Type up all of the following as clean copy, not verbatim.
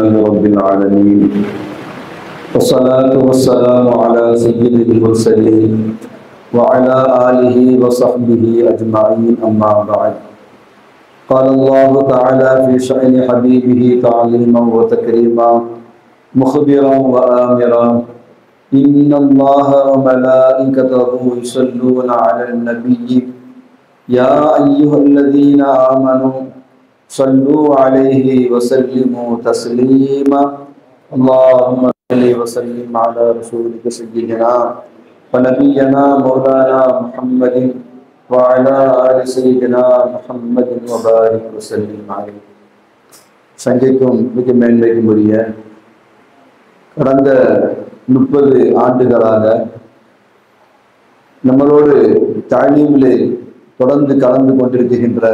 لله رب العالمين والصلاة والسلام على سيد المرسلين وعلى آله وصحبه أجمعين أما بعد قال الله تعالى في شأن حبيبه تعليما وتكريما مخبرا وآمرا إن الله وملائكته يصلون على النبي يا أيها الذين آمنوا صلوا عليه وسلموا تسليما اللهم صل وسلم على رسولك سيدنا ونبينا مولانا محمد وعلى آل سيدنا محمد وبارك وسلم عليه. சங்கைக்கும் மிக மேன்மைக்கும் உரிய கடந்த 30 ஆண்டுகளாக நம்மளோடு தாலீமிலே தொடர்ந்து கலந்து கொண்டிருக்கின்ற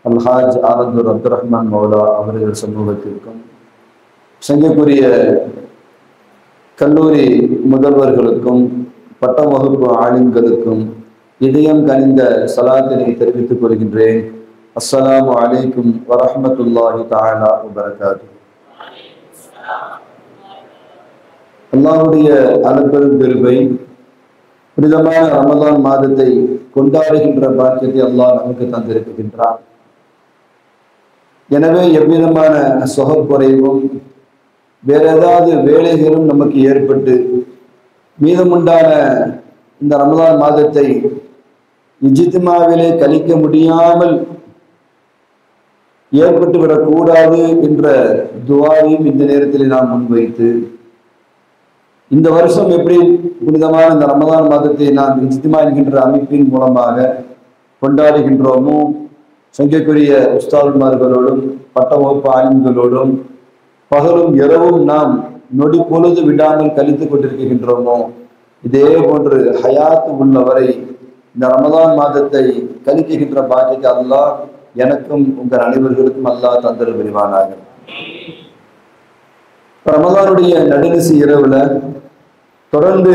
அல்ஹாஜ் ஆலந்தூர் அப்துல் ரஹ்மான் மௌலா அவர்கள் சமூகத்திற்கும் சங்கக்குரிய கல்லூரி முதல்வர்களுக்கும் பட்ட வகுப்பு ஆலிம்களுக்கும் இதயம் கனிந்த சலாத்தினை தெரிவித்துக் கொள்கின்றேன். அஸ்ஸலாமு அலைக்கும் வரஹ்மத்துல்லாஹி தஆலா வபரகாத்துஹு. அல்லாஹ்வுடைய அளப்பெரும் பெருமை புனிதமான ரமலான் மாதத்தை கொண்டாடுகின்ற பாக்கியத்தை அல்லாஹ் நமக்கு தந்திருக்கின்றான். எனவே எவ்விதமான சொகக்குறைவும் வேற ஏதாவது வேலைகளும் நமக்கு ஏற்பட்டு மீதமுண்டான இந்த ரமலான் மாதத்தை இஜ்திமாவிலே கழிக்க முடியாமல் ஏற்பட்டு விடக்கூடாது என்ற துஆவையும் இந்த நேரத்தில் நாம் முன்வைத்து இந்த வருஷம் எப்படி புனிதமான இந்த ரமலான் மாதத்தை நாம் இஜ்திமா என்கின்ற அமைப்பின் மூலமாக கொண்டாடுகின்றோமோ சங்கைக்குரிய உஸ்தாதுமார்களோடும் பட்ட வகுப்பு ஆலிம்களோடும் பகலும் இரவும் நாம் நொடி பொழுது விடாமல் கழித்துக் கொண்டிருக்கின்றோமோ இதே போன்று ஹயாத்து உள்ளவரை இந்த ரமலான் மாதத்தை கழிக்கின்ற பாக்கியத்தை அல்லாஹ் எனக்கும் உங்கள் அனைவர்களுக்கும் அல்லாஹ் தந்தல் புரிவானாக. ரமலானுடைய நடுநிசி இரவுல தொடர்ந்து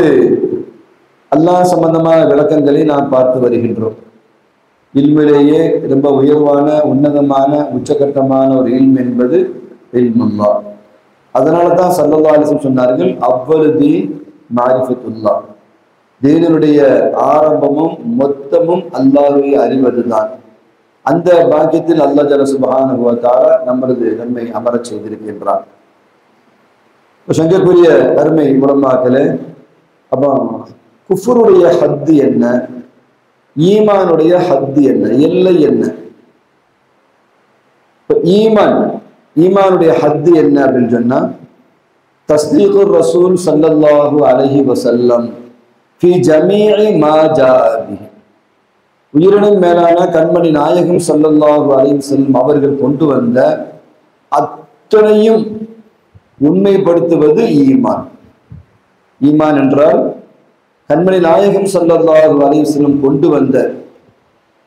அல்லாஹ் சம்பந்தமான விளக்கங்களை நாம் பார்த்து வருகின்றோம். இல்மிலேயே ரொம்ப உயர்வான உன்னதமான உச்சகட்டமான ஒரு இல்ம் என்பது இல்முல்லாஹ். அதனால தான் ஸல்லல்லாஹு அலைஹி வஸல்லம் சொன்னார்கள், அவ்வளு தீன் மாரிஃபத்துல்லாஹ், தீனுடைய ஆரம்பமும் மொத்தமும் அல்லாஹ்வை அறிவதுதான். அந்த பாக்கியத்தில் அல்லாஹ் ஜல்ல சுப்ஹானஹு வ தஆலா நம்மளது நம்மை அமரச் செய்திருக்கின்றார். சங்கக்குரிய அருமை உலமாக்களே, அப்போ குஃப்ருடைய ஹத்து என்ன, ஈமானுடைய ஹத்து என்ன, எல்லை என்ன? ஈமானுடைய ஹத்து என்ன அப்படின்னு சொன்னா, தஸ்தீகுர் ரசூல் ஸல்லல்லாஹு அலைஹி வஸல்லம் ஃபீ ஜமீஇ மா ஜாஅ பிஹி, உயிரினும் மேலான கண்மணி நாயகம் ஸல்லல்லாஹு அலைஹி வஸல்லம் அவர்கள் கொண்டு வந்த அத்தனையும் உண்மைப்படுத்துவது ஈமான். ஈமான் என்றால் கண்மணி நாயகம் ஸல்லல்லாஹு அலைஹி வஸல்லம் கொண்டு வந்த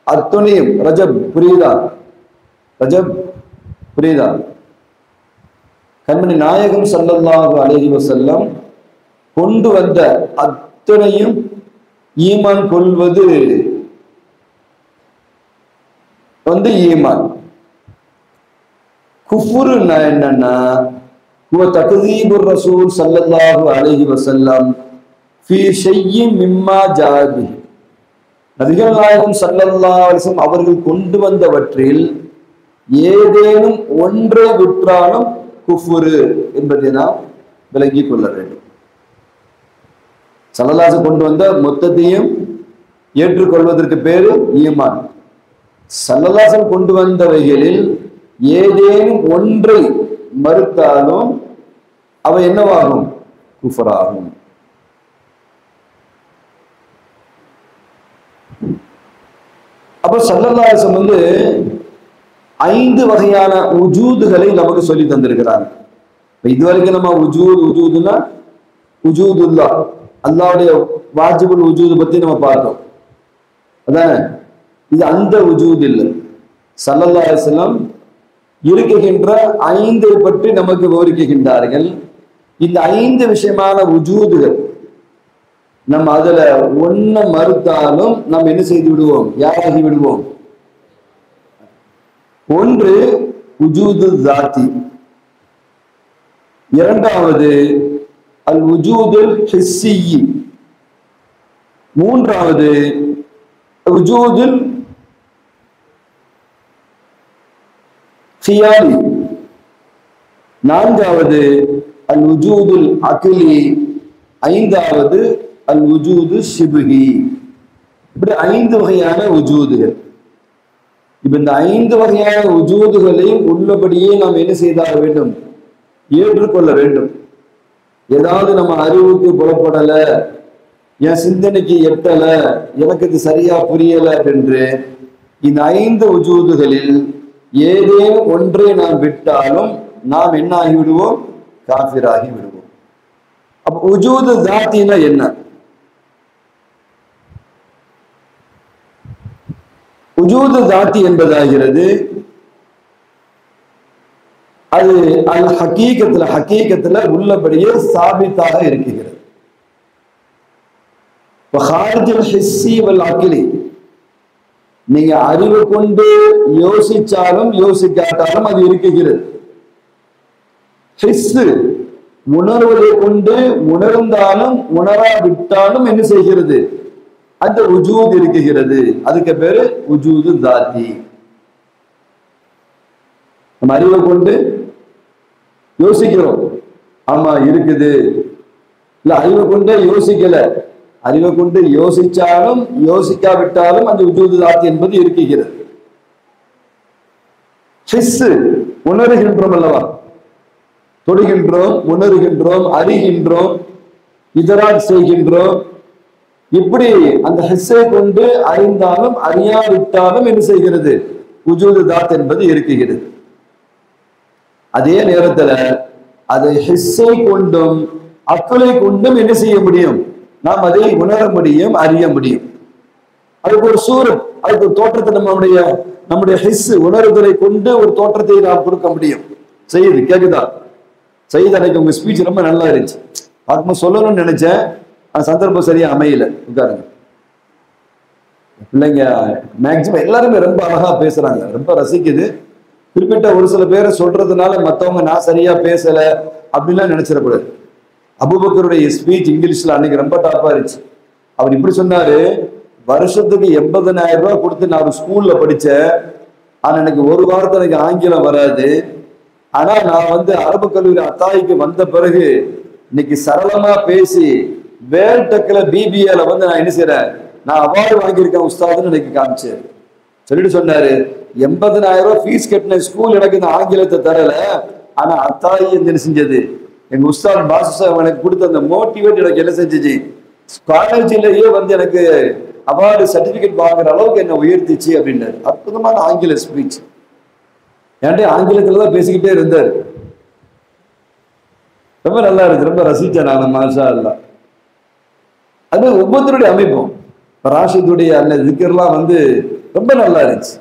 அத்துணையும், ரஜப் புரியுதா? ரஜப் புரியுதா? கண்மணி நாயகம் ஸல்லல்லாஹு அலைஹி வஸல்லம் கொண்டு வந்த அத்துணையும் ஈமான் கொள்வது ஈமான். குஃப்ரு என்னன்னா, தக்தீபுர் ரசூல் ஸல்லல்லாஹு அலைஹி வஸல்லம் ஃபீ ஷைஇன் மிம்மா ஜாஅ பிஹி, நபிகள் நாயகம் ஸல்லல்லாஹு அலைஹி வஸல்லம் அவர்கள் கொண்டு வந்தவற்றில் ஏதேனும் ஒன்றை விற்றாலும் குஃப்ரு என்பதை நாம் விளங்கிக் கொள்ள வேண்டும். ஸல்லல்லாஹு அலைஹி வஸல்லம் கொண்டு வந்த மொத்தத்தையும் ஏற்றுக்கொள்வதற்கு பேரு ஈமான். ஸல்லல்லாஹு அலைஹி வஸல்லம் கொண்டு வந்தவைகளில் ஏதேனும் ஒன்றை மறுத்தாலும் அவை என்னவாகும்? குஃப்ராகும். அப்ப ஸல்லல்லாஹு அலைஹி வஸல்லம் 5 வகையான உஜூதுகளை நமக்கு சொல்லி தந்திருக்கிறாங்க. இதுவரைக்கும் நம்ம உஜூதுன்னா உஜூதுல்லா, அல்லாஹ்வுடைய வாஜிபுல் உஜூது பத்தி நம்ம பார்த்தோம். அதானே? இது அந்த உஜூத் இல்லை. ஸல்லல்லாஹு அலைஹி வஸல்லம் இருக்கின்ற 5 பற்றி நமக்கு விவரிக்கின்றார்கள். இந்த 5 விஷயமான உஜூதுகள் நம்ம அதுல ஒன்ன மறுத்தாலும் நம்ம என்ன செய்து விடுவோம்? யாராகி விடுவோம்? ஒன்று உஜூது ஜாத்தி, இரண்டாவது அல் உஜூதுல் ஹிஸ்ஸி, மூன்றாவது உஜூதுல் ஹியாலி, நான்காவது அல் உஜூதுல் அக்லி, ஐந்தாவது அல் உஜூது ஷிபுஹி. இப்படி 5 வகையான உஜூதுகள். இப்ப இந்த 5 வகையான உஜூதுகளையும் உள்ளபடியே நாம் என்ன செய்தாக வேண்டும்? ஏற்றுக்கொள்ள வேண்டும். ஏதாவது நம்ம அறிவுக்கு புலப்படல, என் சிந்தனைக்கு எட்டல, எனக்கு இது சரியா புரியல என்று இந்த 5 உஜூதுகளில் ஏதேனும் ஒன்றை நாம் விட்டாலும் நாம் என்ன ஆகிவிடுவோம்? காஃபிராகி விடுவோம். அப்ப உஜூது தாத்தினா என்ன? உஜூது தாத்தி என்பதாகிறது அது அல் ஹகீகத்துல உள்ளபடியே சாபித்தாக இருக்கிறது. நீங்க அறிவு கொண்டு யோசிச்சாலும் யோசிக்காட்டாலும் அது இருக்குகிறது. உணர்வதை கொண்டு உணர்ந்தாலும் உணராவிட்டாலும் என்ன செய்கிறது? அந்த உஜூத் இருக்குகிறது. அதுக்கு பேரு உஜூது தாத்தி. நம்ம அறிவை கொண்டு யோசிக்கிறோம், ஆமா இருக்குது. இல்ல அறிவை கொண்டே யோசிக்கல, அறிவை கொண்டு யோசிச்சாலும் யோசிக்காவிட்டாலும் அந்த உஜூது தாத்தி என்பது இருக்குகிறது. உணர்கின்றோம் அல்லவா? தொடுகின்றோம், உணர்கின்றோம், அறிகின்றோம், இதரால் செய்கின்றோம். இப்படி அந்த ஹிஸ்ஸை கொண்டு அறிந்தாலும் அறியாவிட்டாலும் என்ன செய்கிறது? உஜூது தாத் என்பது இருக்குகிறது. அதே நேரத்துல அதை ஹிஸ்ஸை கொண்டும் அக்லை கொண்டும் என்ன செய்ய முடியும்? நாம் அதை உணர முடியும், அறிய முடியும். அதுக்கு ஒரு சூரத், அதுக்கு ஒரு தோற்றத்தை நம்முடைய ஹிஸ் உணர்வுகளை கொண்டு ஒரு தோற்றத்தை நாம் கொடுக்க முடியும். செய்யுது கேக்குதா? செய்யுது. அன்னைக்கு உங்க ஸ்பீச் ரொம்ப நல்லா இருந்துச்சு. பார்க்கும்போது சொல்லணும்னு நினைச்சேன், சந்தர்ப்பம் சரியா அமையல. உட்காருங்க. பிள்ளைங்க மேக்சிமம் எல்லாருமே ரொம்ப அழகா பேசுறாங்க, ரொம்ப ரசிக்குது. குறிப்பிட்ட ஒரு சில பேரை சொல்றதுனால மற்றவங்க நான் சரியா பேசல அப்படின்லாம் நினைச்சிடக்கூடாது. அபூபக்கருடைய ஸ்பீச் இங்கிலீஷ்ல அன்னைக்கு ரொம்ப டாப்பா இருந்துச்சு. அவர் இப்படி சொன்னாரு, வருஷத்துக்கு 80,000 ரூபாய் கொடுத்து நான் ஒரு ஸ்கூல்ல படிச்சேன், ஆனா எனக்கு ஒரு வாரத்தை எனக்கு ஆங்கிலம் வராது. ஆனா நான் அரபு கல்லூரி அத்தாய்க்கு வந்த பிறகு இன்னைக்கு சரளமா பேசி வேல்டெக்ல பிபிஏல நான் என்ன செய்யறேன், நான் அவார்டு வாங்கியிருக்கேன் உஸ்தாதுன்னு எனக்கு காமிச்சேன். சொல்லிட்டு சொன்னாரு, 80,000 ரூபாய் ஃபீஸ் கட்டின ஸ்கூல் எனக்கு இந்த ஆங்கிலத்தை தரல, ஆனா அத்தாயி என்ன செஞ்சது, எங்க உஸ்தாத் பாசு எனக்கு கொடுத்த அந்த மோட்டிவேட் எனக்கு என்ன செஞ்சிச்சு, காலேஜிலேயே எனக்கு அவார்டு சர்டிபிகேட் வாங்குற அளவுக்கு என்ன உயர்த்திச்சு அப்படின்னாரு. அற்புதமான ஆங்கில ஸ்பீச். ஏன்டே ஆங்கிலத்துலதான் பேசிக்கிட்டே இருந்தாரு. ரொம்ப நல்லா இருக்கு, ரொம்ப ரசிச்சேன் நான். மாஷா அல்லாஹ். அது ஒவ்வொருத்தருடைய அமைப்பும். ராஷிதுடைய அந்த திக்கர்லாம் ரொம்ப நல்லா இருந்துச்சு.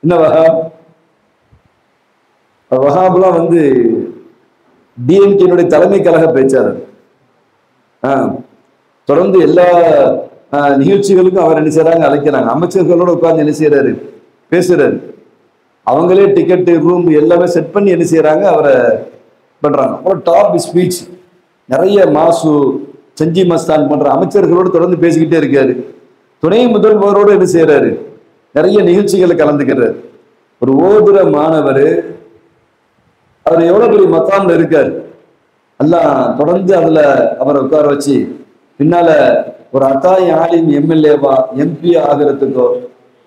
என்ன வஹாப்லாம் டிஎம்கேனுடைய தலைமை கழக பேச்சாளர். தொடர்ந்து எல்லா நிகழ்ச்சிகளுக்கும் அவர் என்ன செய்யறாங்க, அழைக்கிறாங்க. அமைச்சர்களோட உட்கார்ந்து என்ன செய்யறாரு, பேசுறாரு. அவங்களே டிக்கெட்டு, ரூம் எல்லாமே செட் பண்ணி என்ன செய்யறாங்க, அவரை பண்றாங்க. அப்புறம் டாப் ஸ்பீச் நிறைய மாசு, செஞ்சி மஸ்தான் போன்ற அமைச்சர்களோடு தொடர்ந்து பேசிக்கிட்டே இருக்காரு. துணை முதல்வரோடு என்ன செய்யறாரு, நிறைய நிகழ்ச்சிகளை கலந்துக்கிறார். ஒரு ஓதுற மாணவர், அவர் எவ்வளவு பெரிய மக்காம்ல இருக்காரு. எல்லாம் தொடர்ந்து அதுல அவரை உட்கார வச்சு பின்னால ஒரு அத்தாய் ஆலிம் எம்எல்ஏவா எம்பி ஆகிறதுக்கோ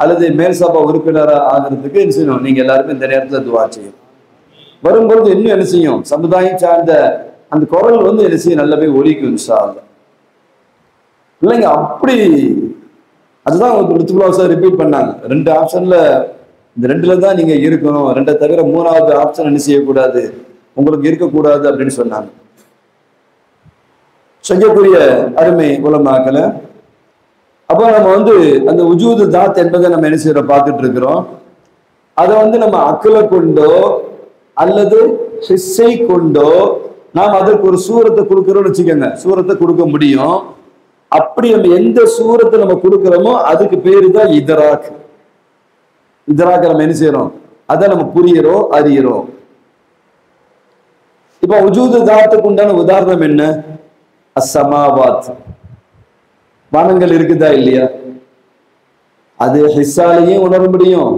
அல்லது மேல்சபா உறுப்பினரா ஆகிறதுக்கு என்ன செய்யணும், நீங்க எல்லாருமே இந்த நேரத்துல துவா செய்யும். வரும்பொழுது இன்னும் என்ன செய்யும், சமுதாயம் சார்ந்த அந்த குரல் என்ன செய்யும், நல்லவே ஒலிக்கும் இன்ஷா அல்லாஹ். இல்லைங்க அப்படி அதுதான் ருத்துபுல்லா ரிப்பீட் பண்ணாங்க. 2 ஆப்ஷன்ல இந்த 2ல தான் நீங்க இருக்கணும், 2 தவிர 3வது ஆப்ஷன் என்ன செய்யக்கூடாது, உங்களுக்கு இருக்கக்கூடாது அப்படின்னு சொன்னாங்க. செய்யக்கூடிய அருமை உலமாக்கல. அப்போ நம்ம அந்த உஜூது தாத் என்பதை நம்ம என்ன செய்யறோம், பார்த்துட்டு இருக்கிறோம். அதை நம்ம அக்கலை கொண்டோ அல்லது ஹிஸ்ஸை கொண்டோ நாம் அதற்கு ஒரு சூரத்தை கொடுக்கிறோம்னு வச்சுக்கோங்க, சூரத்தை கொடுக்க முடியும். அப்படி நம்ம எந்த சூரத்தை நம்ம கொடுக்கிறோமோ அதுக்கு பேரு தான் இதராக். இதராக்க நம்ம என்ன செய்யறோம், அதை நம்ம புரியறோம், அறியறோம். இப்ப உஜூது தாத்துக்கு உண்டான உதாரணம் என்ன? அஸ்ஸமாவாத், வானங்கள் இருக்குதா இல்லையா? அது ஹிஸ்ஸாலையும் உணர முடியும்,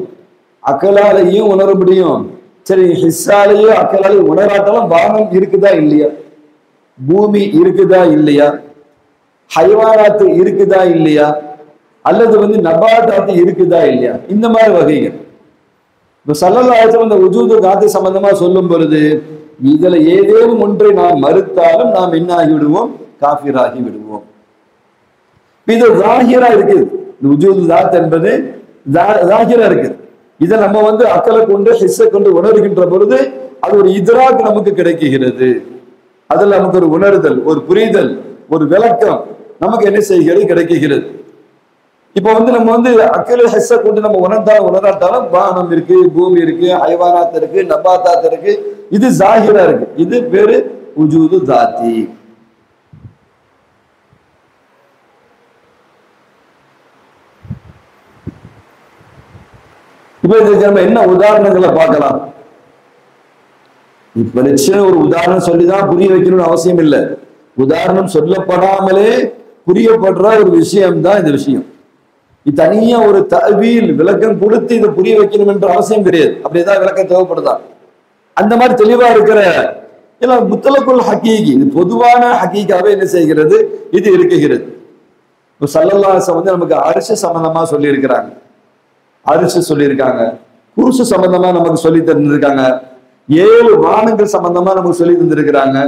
அக்கலாலையும் உணர முடியும். சரி, ஹிஸ்ஸாலையும் அக்கலாலையும் உணராட்டாலும் வானம் இருக்குதா இல்லையா? பூமி இருக்குதா இல்லையா? ஹைவானாத்து இருக்குதா இல்லையா? அல்லது நபாதாத்து இருக்குதா இல்லையா? இந்த மாதிரி வகைகள். இப்ப ஸல்லல்லாஹு அலைஹி வஸல்லம் இந்த உஜூது தாத்து சம்பந்தமா சொல்லும் பொழுது இதுல ஏதேனும் ஒன்றை நாம் மறுத்தாலும் நாம் என்ன ஆகிவிடுவோம்? காஃபிராகி விடுவோம். இது ஜாஹிரா இருக்குது. இந்த உஜூது தாத் என்பது ஜாஹிரா இருக்குது. இதை நம்ம அக்கலை கொண்டு ஹிஸ்ஸை கொண்டு உணர்கின்ற பொழுது அது ஒரு இத்ராக் நமக்கு கிடைக்குகிறது. அதுல நமக்கு ஒரு உணர்தல், ஒரு புரிதல், ஒரு விளக்கம் நமக்கு என்ன செய்கிறது? கிடைக்குகிறது. இப்ப நம்ம அக்கலை ஹிஸ்ஸை கொண்டு நம்ம உணராட்டாலும் வானம் இருக்கு, பூமி இருக்கு, ஹைவானாத் இருக்கு, நபாத்தாத் இருக்கு, இது ஜாஹிரா இருக்கு. இது பேரு உஜூது தாத்தி. இப்ப இதுக்கு நம்ம என்ன உதாரணங்களை பார்க்கலாம்? இப்ப நிச்சயம் ஒரு உதாரணம் சொல்லிதான் புரிய வைக்கணும்னு அவசியம் இல்லை. உதாரணம் சொல்லப்படாமலே புரியப்படுற ஒரு விஷயம் தான் இந்த விஷயம். இது தனியா ஒரு தஅவீல் விளக்கம் கொடுத்து இதை புரிய வைக்கணும் என்ற அவசியம் கிடையாது. அப்படிதான் விளக்கம் தேவைப்படுதா? அந்த மாதிரி தெளிவா இருக்கிற எல்லாம் முத்தலக்குல் ஹக்கீகி, இது பொதுவான ஹக்கீகாவே என்ன செய்கிறது? இது இருக்குகிறது. இப்ப ஸல்லல்லாஹு அலைஹி வஸல்லம் நமக்கு அர்ஷ் சம்பந்தமா சொல்லி இருக்கிறாங்க, அரிசி சொல்லியிருக்காங்க, குருசு சம்பந்தமா நமக்கு சொல்லி தந்திருக்காங்க, 7 வானங்கள் சம்பந்தமா நமக்கு சொல்லி தந்திருக்கிறாங்க.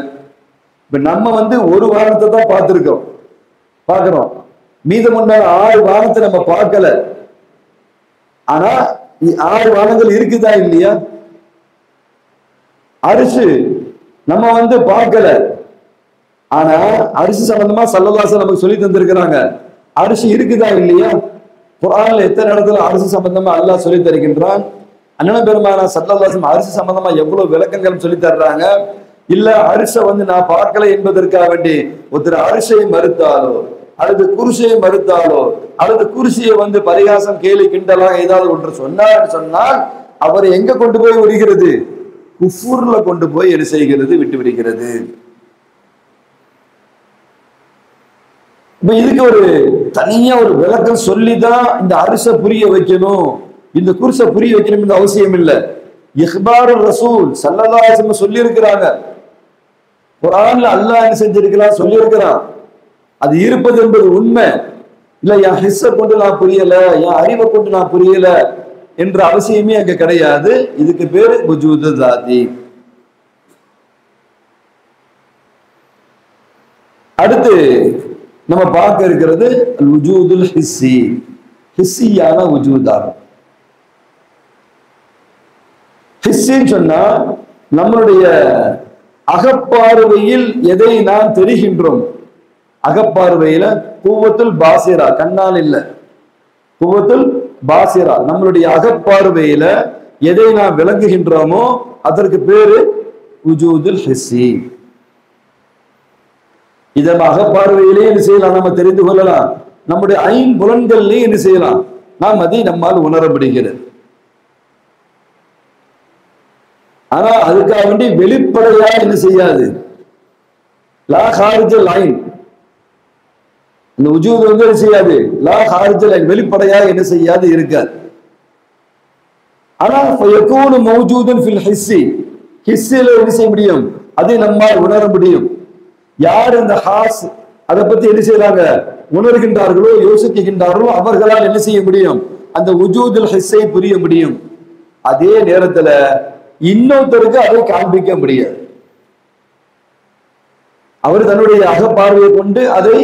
இப்ப நம்ம ஒரு வானத்தை தான் பார்க்கிறோம், மீதமுள்ள 6 வானத்தை நம்ம பார்க்கல. ஆனா 6 வானங்கள் இருக்குதா இல்லையா? அரிசி நம்ம பார்க்கல, ஆனா அரிசி சம்பந்தமா ஸல்லல்லாஹு அலைஹி வஸல்லம் நமக்கு சொல்லி தந்திருக்கிறாங்க. அரிசி இருக்குதா இல்லையா? குர்ஆன்ல எத்தனை இடத்துல அரிசி சம்பந்தமா அல்லாஹ் சொல்லி தருகின்றான். அண்ணன் பெருமானா ஸல்லல்லாஹு அலைஹி வஸல்லம் அரிசி சம்பந்தமா எவ்வளவு விளக்கங்கள் சொல்லி தர்றாங்க. இல்ல அரிசை நான் பார்க்கல என்பதற்காக வேண்டி ஒருத்தர் அரிசை மறுத்தாலோ அல்லது குருசையை மறுத்தாலோ அல்லது குருசியை பரிகாசம் கேலி கிண்டலாக ஏதாவது ஒன்று சொன்னால் அவரை எங்க கொண்டு போய் விடுகிறது? குஃபுர்ல கொண்டு போய் என்ன செய்கிறது? விட்டு விடுகிறது. இப்ப இதுக்கு ஒரு தனியா ஒரு விளக்கம் சொல்லிதான் இந்த அரிசை புரிய வைக்கணும், இந்த குர்சை புரிய வைக்கணும் என்ற அவசியம் இல்லை. இஹ்பார் ரசூல் ஸல்லல்லாஹு அலைஹி வஸல்லம் சொல்லி இருக்கிறாங்க. குர்ஆன்ல அல்லாஹ் என்ன செஞ்சிருக்கிறான்? சொல்லி இருக்கிறான். அது இருப்பது என்பது உண்மை. இல்ல என் ஹிஸ்ஸை கொண்டு நான் புரியல, என் அறிவை கொண்டு நான் புரியல என்ற அவசியமே அங்க கிடையாது. இதுக்கு பேரு உஜூது தாத்தி. அடுத்து நம்ம பார்க்க இருக்கிறது உஜூதுல் ஹிஸ்ஸி, ஹிஸ்ஸியான உஜூதாகும். ஹிஸ்ஸின்னு சொன்னா நம்மளுடைய அகப்பார்வையில் எதை நாம் தெரிகின்றோம். அகப்பார்வையில குவத்துல் பாசிரா, கண்ணால் இல்ல, குவத்துல் பாசிரா, நம்மளுடைய அகப்பார்வையில எதை நாம் விளங்குகின்றோமோ அதற்கு பேரு உஜூதுல் ஹிஸ்ஸி. இதை அகப்பார்வையிலே என்ன செய்யலாம்? நம்ம தெரிந்து கொள்ளலாம். நம்முடைய ஐம்புலன்கள்லயே என்ன செய்யலாம்? நாம் அதை நம்மால் உணர முடிகிறது. ஆனா அதுக்காக வேண்டி வெளிப்படையா என்ன செய்யாது? லா ஹாரிஜல் ஐன், இந்த உஜூத் என்ன செய்யாது? லா ஹாரிஜல் ஐன், வெளிப்படையா என்ன செய்யாது? இருக்காது. ஆனா ஃபயகூனு மௌஜூதன் ஃபில் ஹிஸ்ஸி, ஹிஸ்ஸில என்ன செய்ய முடியும்? அதை நம்மால் உணர முடியும். யார் இந்த ஹாஸ் அதை பத்தி என்ன செய்யறாங்க? உணர்கின்றார்களோ யோசிக்கின்றார்களோ அவர்களால் என்ன செய்ய முடியும்? அந்த உஜூதுல் ஹிஸ்ஸை புரிய முடியும். அதே நேரத்துல இன்னொருத்தருக்கு அதை காண்பிக்க முடியாது. அவர் தன்னுடைய அகப்பார்வையை கொண்டு அதை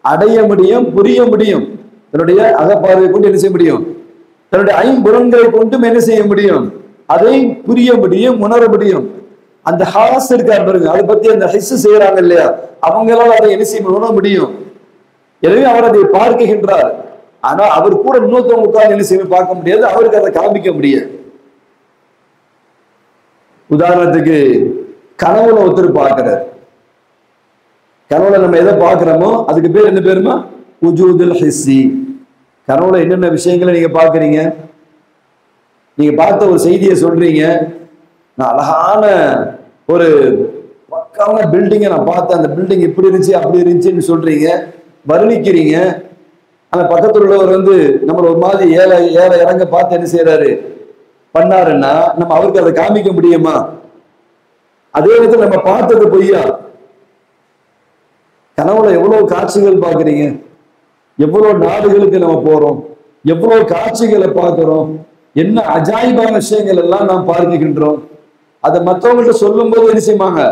அடைய முடியும், புரிய முடியும். தன்னுடைய அகப்பார்வையை கொண்டு என்ன செய்ய முடியும்? தன்னுடைய ஐம்புலன்களை கொண்டும் என்ன செய்ய முடியும்? அதை புரிய முடியும், உணர முடியும். அந்த ஹாஸ் இருக்கார் பாருங்க, அதை பத்தி அந்த ஹிஸ் செய்யறாங்க இல்லையா, அவங்களால அதை என்ன செய்ய உணர முடியும். எனவே அவர் அதை பார்க்கின்றார். ஆனா அவர் கூட இன்னொருத்தவங்க உட்கார்ந்து என்ன செய்ய பார்க்க முடியாது, அவருக்கு அதை காண்பிக்க முடியாது. உதாரணத்துக்கு கனவுல ஒருத்தர் பார்க்கிறார். கனவுல நம்ம எதை பார்க்கிறோமோ அதுக்கு பேர் என்ன பேருமா? உஜூதுல் ஹிஸ்ஸி. கனவுல என்னென்ன விஷயங்களை நீங்க பாக்குறீங்க? நீங்க பார்த்த ஒரு செய்தியை சொல்றீங்க, நான் அழகான ஒரு பக்கான பில்டிங்கை நான் பார்த்தேன், அந்த பில்டிங் இப்படி இருந்துச்சு அப்படி இருந்துச்சுன்னு சொல்றீங்க, வர்ணிக்கிறீங்க. ஆனா பக்கத்துல உள்ளவர் வந்து நம்ம ஒரு மாதிரி ஏழை ஏழை இறங்க பார்த்து என்ன செய்யறாரு பண்ணாருன்னா நம்ம அவருக்கு அதை காமிக்க முடியுமா? அதே விதத்தில் நம்ம பார்த்தது பொய்யா? கனவுல எவ்வளவு காட்சிகள் பார்க்குறீங்க, எவ்வளவு நாடுகளுக்கு நம்ம போறோம், எவ்வளவு காட்சிகளை பார்க்கிறோம், என்ன அஜாயிபான விஷயங்கள் எல்லாம் நாம் பார்க்கின்றோம். அதை மற்றவங்கள்ட்ட சொல்லும் போது என்ன செய்வாங்க,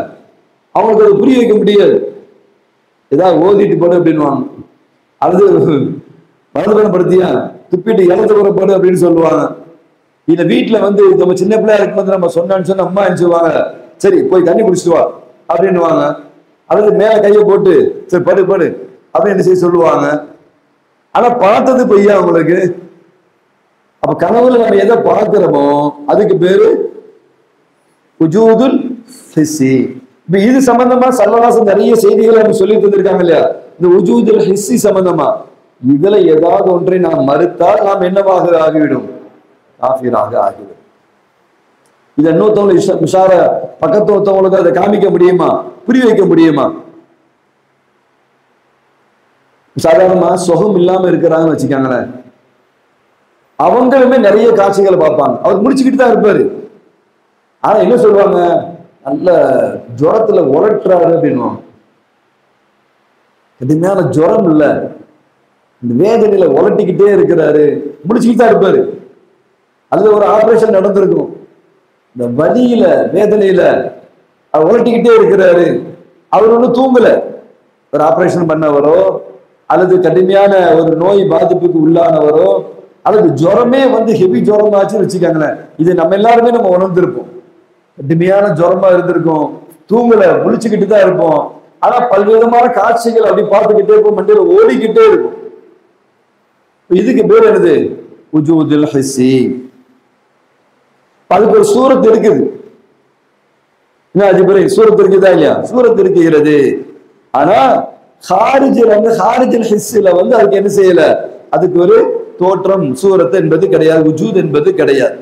அவங்களுக்கு அதை புரிய வைக்க முடியாது. ஏதாவது ஓதிட்டு போடு அப்படின்வாங்க, அல்லது வலதுபடுத்தியா துப்பிட்டு இழந்து புறப்படு அப்படின்னு சொல்லுவாங்க. இந்த வீட்டுல வந்து நம்ம சின்ன பிள்ளையா இருக்கும்போது நம்ம சொன்னான்னு சொன்ன அம்மா என்ன சொல்லுவாங்க, சரி போய் தண்ணி குடிச்சிட்டு வா அப்படின்னுவாங்க. அல்லது மேல கையை போட்டு சரி படு படு அப்படின்னு செய்ய சொல்லுவாங்க. ஆனா பார்த்தது பொய்யா உங்களுக்கு? அப்ப கனவுல நம்ம எதை பார்க்கிறோமோ அதுக்கு பேரு உஜூதுல் ஹிஸ்ஸி. இப்ப இது சம்பந்தமா சல்லல்லாஹு நிறைய செய்திகளை நம்ம சொல்லி தந்திருக்காங்க இல்லையா? இந்த உஜூதுல் ஹிஸ்ஸி சம்பந்தமா இதுல ஏதாவது ஒன்றை நாம் மறுத்தால் நாம் என்னவாக ஆகிவிடும், காஃபிராக ஆகிவிடும். இதை இன்னொருத்தவங்களுக்கு உஷார பக்கத்து ஒருத்தவங்களுக்கு அதை காமிக்க முடியுமா, புரிய வைக்க முடியுமா? சாதாரணமா சுகம் இல்லாம இருக்கிறாங்கன்னு வச்சுக்காங்களேன், அவங்களுமே நிறைய காட்சிகளை பார்ப்பாங்க, அவர் முடிச்சுக்கிட்டு தான் இருப்பாரு. ஆனா என்ன சொல்லுவாங்க, நல்ல ஜுரத்துல உலட்டுறாரு அப்படின்வாங்க. கடுமையான ஜுரம் இல்ல, இந்த வேதனையில உலட்டிக்கிட்டே இருக்கிறாரு, முடிச்சுக்கிட்டு தான் இருப்பாரு. அல்லது ஒரு ஆபரேஷன் நடந்திருக்கும், இந்த வலியில வேதனையில அவர் உலட்டிக்கிட்டே இருக்கிறாரு, அவர் ஒன்றும் தூங்கல. ஒரு ஆபரேஷன் பண்ணவரோ அல்லது கடுமையான ஒரு நோய் பாதிப்புக்கு உள்ளானவரோ அல்லது ஜுரமே வந்து ஹெவி ஜுரமாச்சுன்னு வச்சுக்காங்களேன், இது நம்ம எல்லாருமே நம்ம உணர்ந்திருப்போம். கடுமையான ஜுரமா இருந்திருக்கும், தூங்கல, முழிச்சுக்கிட்டு தான் இருப்போம். ஆனா பல்விதமான காட்சிகள் அப்படி பார்த்துக்கிட்டே இருப்போம், மண்டையில ஓடிக்கிட்டே இருக்கும். இதுக்கு பேர் என்னது, உஜூதுல் ஹிஸ்ஸி. அதுக்கு ஒரு சூரத் இருக்குது, சூரத் இருக்குதா இல்லையா? சூரத் இருக்கிறது. ஆனா ஹாரிஜுல் ஹிஸ்ஸில வந்து அதுக்கு என்ன செய்யல, அதுக்கு ஒரு தோற்றம் சூரத் என்பது கிடையாது, உஜூத் என்பது கிடையாது.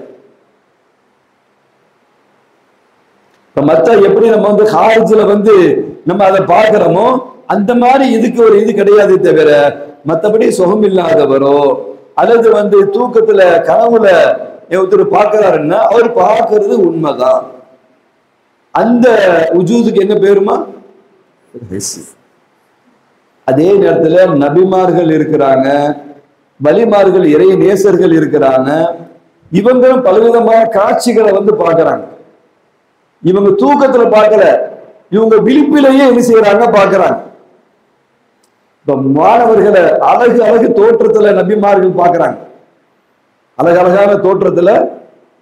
மத்த எப்படி நம்ம வந்து ஹாரிஜ்ல வந்து நம்ம அதை பார்க்கிறோமோ அந்த மாதிரி இதுக்கு ஒரு இது கிடையாது. தவிர மற்றபடி சுகம் இல்லாதவரோ அல்லது வந்து தூக்கத்துல கனவுல ஒருத்தர் பார்க்கிறாருன்னா அவர் பார்க்கறது உண்மைதான். அந்த உஜூதுக்கு என்ன பேருமா, அதே நேரத்துல நபிமார்கள் இருக்கிறாங்க, வலிமார்கள், இறை நேசர்கள் இருக்கிறாங்க. இவங்களும் பலவிதமான காட்சிகளை வந்து பார்க்கறாங்க. இவங்க தூக்கத்துல பார்க்கல, இவங்க விழிப்பிலேயே என்ன செய்யறாங்க, பார்க்கறாங்க. இப்ப மாணவர்களை அழகு அழகு தோற்றத்துல நபிமார்கள் பார்க்கறாங்க, அழகழகான தோற்றத்துல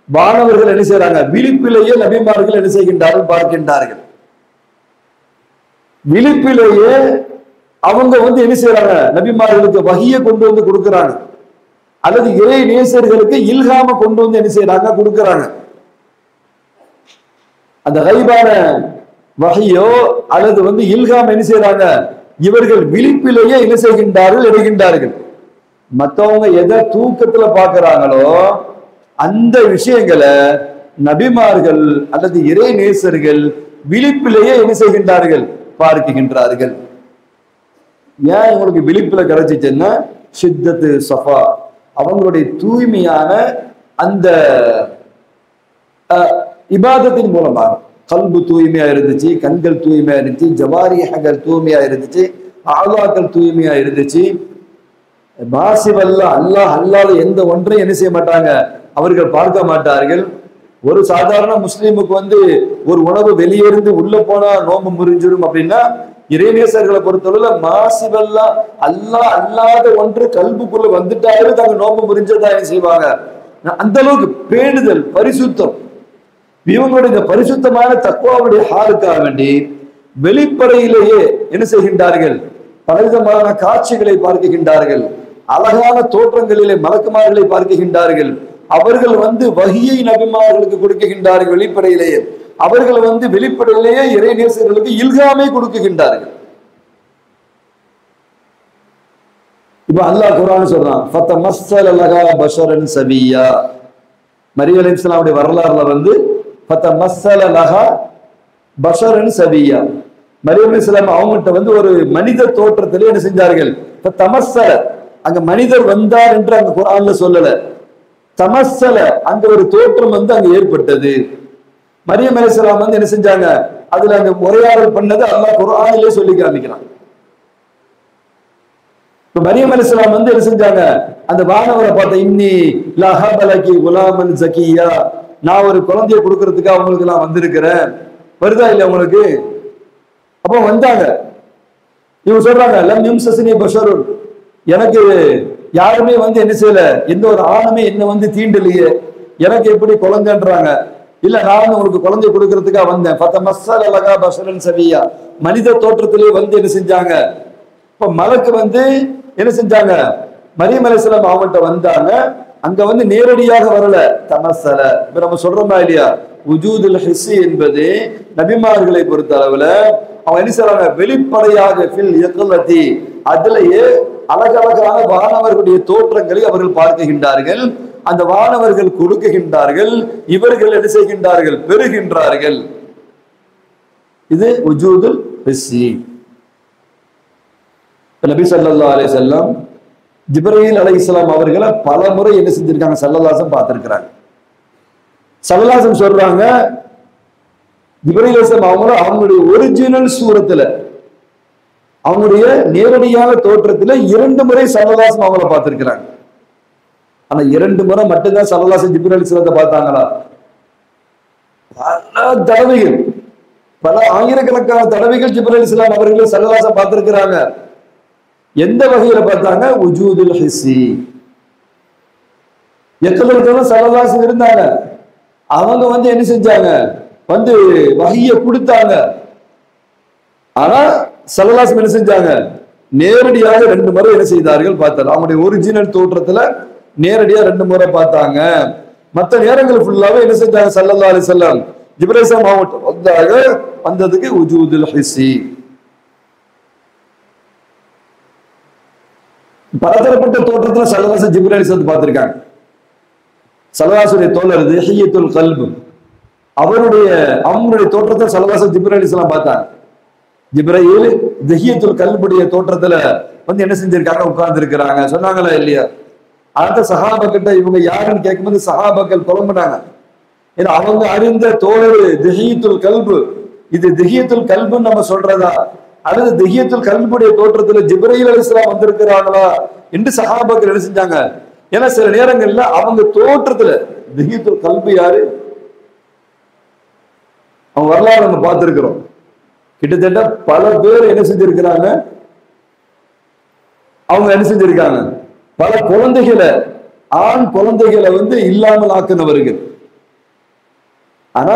மாணவர்கள் என்ன செய்யறாங்க, விழிப்பிலேயே நபிமார்கள் என்ன செய்கின்றார்கள், பார்க்கின்றார்கள். விழிப்பிலேயே அவங்க வந்து என்ன செய்யறாங்க, நபிமார்களுக்கு வஹியை கொண்டு வந்து கொடுக்கறாங்க, அல்லது இறை நேசர்களுக்கு இல்ஹாம கொண்டு வந்து என்ன செய்யறாங்க, கொடுக்கறாங்க. அந்த கைபான வஹியோ அல்லது வந்து இல்ஹாம் என்ன செய்யறாங்க, இவர்கள் விழிப்பிலேயே என்ன செய்கின்றார்கள், எடுக்கின்றார்கள். மற்றவங்க எதை தூக்கத்துல பார்க்கிறாங்களோ அந்த விஷயங்களை நபிமார்கள் அல்லது இறை நேசர்கள் விழிப்பிலேயே என்ன செய்கின்றார்கள், பார்க்கின்றார்கள். ஏன் உங்களுக்கு விழிப்புல கிடைச்சிச்சுன்னா, ஷித்தத்து சஃபா, அவங்களுடைய தூய்மையான அந்த இபாதத்தின் மூலமாக கல்பு தூய்மையா இருந்துச்சு, கண்கள் தூய்மையா இருந்துச்சு, ஜவாரிஹகள் தூய்மையா இருந்துச்சு, ஆலாக்கள் தூய்மையா இருந்துச்சு. மாசிவல்லா அல்லாஹ் அல்லாத எந்த ஒன்றையும் என்ன செய்ய மாட்டாங்க, அவர்கள் பார்க்க மாட்டார்கள். ஒரு சாதாரண முஸ்லீமுக்கு வந்து ஒரு உணவு வெளியிருந்து உள்ள போனா நோம்பு முறிஞ்சிடும் அப்படின்னா, இறைநேசர்களை பொறுத்தவரை மாசிவல்லா அல்லாஹ் அல்லாத ஒன்று கல்புக்குள்ள வந்துட்டாரு தாங்க நோம்பு முறிஞ்சதா என்ன செய்வாங்க. அந்த அளவுக்கு பேணுதல், பரிசுத்தம். இவங்களுடைய இந்த பரிசுத்தமான தக்வாவுடைய ஹாலுக்காக வேண்டி வெளிப்படையிலேயே என்ன செய்கின்றார்கள், பலவிதமான காட்சிகளை பார்க்கின்றார்கள், அழகான தோற்றங்களிலே மலக்குமார்களை பார்க்கின்றார்கள். அவர்கள் வந்து வஹியை நபிமார்களுக்கு கொடுக்கின்றார்கள் வெளிப்படையிலேயே, அவர்கள் வந்து வெளிப்படையிலேயே இறை நேசர்களுக்கு இல்ஹாமை கொடுக்கின்றார்கள். இப்ப அல்லாஹ் குர்ஆன் சொல்றான், ஃபதமஸ்ஸல லஹா பஷரன் சவியா. மரியம் அலைஹிஸ்ஸலாமுடைய வரலாறுல வந்து ஃபதமஸ்ஸல லஹா பஷரன் சவியா. மரியம் அலைஹிஸ்ஸலாம் அவங்ககிட்ட வந்து ஒரு மனித தோற்றத்திலே என்ன செஞ்சார்கள்? இப்ப தமஸ்ஸல, அங்க மனிதர் வந்தார் என்று அங்க குர்ஆன்ல சொல்லல, தமஸ்ஸல அங்க ஒரு தோற்றம் வந்து அங்க ஏற்பட்டது. மரியம் அலைஹிஸ்ஸலாம் வந்து என்ன செஞ்சாங்க? அதுல அந்த உரையாடல் பண்ணது அல்லாஹ் குர்ஆனிலே சொல்லி காமிக்கிறான். இப்ப மரியம் அலைஹிஸ்ஸலாம் வந்து என்ன செஞ்சாங்க? அந்த வானவரை பார்த்த இன்னி லஹபலகி குலாமன் ஜக்கியா, நான் ஒரு குழந்தைய கொடுக்கறதுக்கு அவங்களுக்கு நான் வந்திருக்கிறேன், வருதா இல்லையா உங்களுக்கு? அப்போ வந்தாங்க. இவங்க சொல்றாங்க லம் யும்சஸ்னி பஷருன், எனக்கு யாருமே வந்து என்ன செய்யல, எந்த ஒரு ஆணுமே என்ன வந்து தீண்டலையே, எனக்கு எப்படி குழந்தைன்றாங்க. இல்ல நான் உங்களுக்கு குழந்தை கொடுக்கறதுக்காக வந்தேன். ஃபதமஸ்ஸல லகா பஷரன் சவியா, மனித தோற்றத்திலே வந்து என்ன செஞ்சாங்க? இப்ப மலக்கு வந்து என்ன செஞ்சாங்க? மரியம் அலைஹிஸ்ஸலாம் அவங்கள்ட்ட வந்தாங்க. அங்க வந்து நேரடியாக வரல, தமஸ்ஸல. இப்ப நம்ம சொல்றோமா இல்லையா, உஜூதுல் ஹிஸ்ஸி என்பது நபிமார்களை பொறுத்த அளவுல அவங்க என்ன செய்றாங்க? வெளிப்படையாக ஃபில் யக்லதி, அதிலேயே அழகழகான வானவர்களுடைய தோற்றங்களை அவர்கள் பார்க்கின்றார்கள், அந்த வானவர்கள் கொடுக்குகின்றார்கள், இவர்கள் என்ன செய்கின்றார்கள்? பெறுகின்றார்கள். இது உஜூதுல் ஹிஸ்ஸி. நபி ஸல்லல்லாஹு அலைஹி வஸல்லம் ஜிப்ரீல் அலைஹிஸ்ஸலாம் அவர்களை பல முறை என்ன செஞ்சிருக்காங்க? ஸல்லல்லாஹு அலைஹி வஸல்லம் பார்த்திருக்கிறாங்க. ஸல்லல்லாஹு அலைஹி வஸல்லம் சொல்றாங்க, ஜிப்ரீல் அலைஹிஸ்ஸலாம் அவங்களுடைய ஒரிஜினல் சூரத்துல, அவங்களுடைய நேரடியான தோற்றத்துல 2 முறை ஸல்லல்லாஹு அலைஹி வஸல்லம் அவங்கள பார்த்திருக்கிறாங்க. ஆனா 2 முறை மட்டும்தான் ஸல்லல்லாஹு அலைஹி வஸல்லம் ஜிப்ரீல் அலைஹிஸ்ஸலாத்தை பார்த்தாங்களா? பல தடவைகள், பல ஆயிரக்கணக்கான தடவைகள் ஜிப்ரீல் அலைஹிஸ்ஸலாம் அவர்களை ஸல்லல்லாஹு அலைஹி வஸல்லம் பார்த்திருக்கிறாங்க. எந்த வகையில பார்த்தாங்க? உஜூதுல் ஹிஸ்ஸி. யக்லத்துல ஸல்லல்லாஹு அலைஹி வஸல்லம் இருந்தாங்க, அவங்க வந்து என்ன செஞ்சாங்க? வந்து வஹிய கொடுத்தாங்க. ஆனா ஸல்லல்லாஹு அலைஹி வஸல்லம் என்ன செஞ்சாங்க? நேரடியாக 2 முறை என்ன செய்தார்கள்? பார்த்தாங்க. அவங்களுடைய ஒரிஜினல் தோற்றத்துல நேரடியா 2 முறை பார்த்தாங்க. மற்ற நேரங்கள் ஃபுல்லாவே என்ன செஞ்சாங்க? ஸல்லல்லாஹு அலைஹி வஸல்லம் ஜிப்ரீல் அலைஹிஸ்ஸலாம் வந்தாங்க. வந்ததுக்கு உஜூதுல் ஹிஸ்ஸி. பலதரப்பட்ட தோற்றத்துல ஸல்லல்லாஹு அலைஹி வஸல்லம் ஜிப்ரீல் அலைஹிஸ்ஸலாம் பார்த்திருக்காங்க. ஸல்லல்லாஹு அலைஹி வஸல்லம் தோழர் திஹியத்துல் கல்ப், அவங்களுடைய தோற்றத்தை ஸல்லல்லாஹு அலைஹி வஸல்லம் ஜிப்ரீல் அலைஹிஸ்ஸலாம் பார்த்தாங்க. ஜிப்ரீல் திஹியத்துல் கல்புடைய தோற்றத்துல வந்து என்ன செஞ்சிருக்காங்க? உட்கார்ந்து இருக்கிறாங்க. சொன்னாங்களா இல்லையா? அடுத்த சஹாபாக்கிட்ட இவங்க யாருன்னு கேட்கும்போது சஹாபாக்கள் புலம்புனாங்க. ஏன்னா அவங்க அறிந்த தோழர் திஹியத்துல் கல்பு, இது திஹியத்துல் கல்புன்னு நம்ம சொல்றதா, அல்லது திஹியத்துல் கல்புடைய தோற்றத்துல ஜிப்ரீல் அலைஹிஸ்ஸலாம் வந்திருக்கிறாங்களா என்று சஹாபாக்கள் என்ன செஞ்சாங்க? ஏன்னா சில நேரங்கள்ல அவங்க தோற்றத்துல திஹியத்துல் கல்பு யாரு, அவங்க வரலாறு நம்ம பார்த்திருக்கிறோம். கிட்டத்தட்ட பல பேர் என்ன செஞ்சிருக்கிறாங்க? அவங்க என்ன செஞ்சிருக்காங்க? பல குழந்தைகளை, ஆண் குழந்தைகளை வந்து இல்லாமல் ஆக்குனவர்கள். ஆனா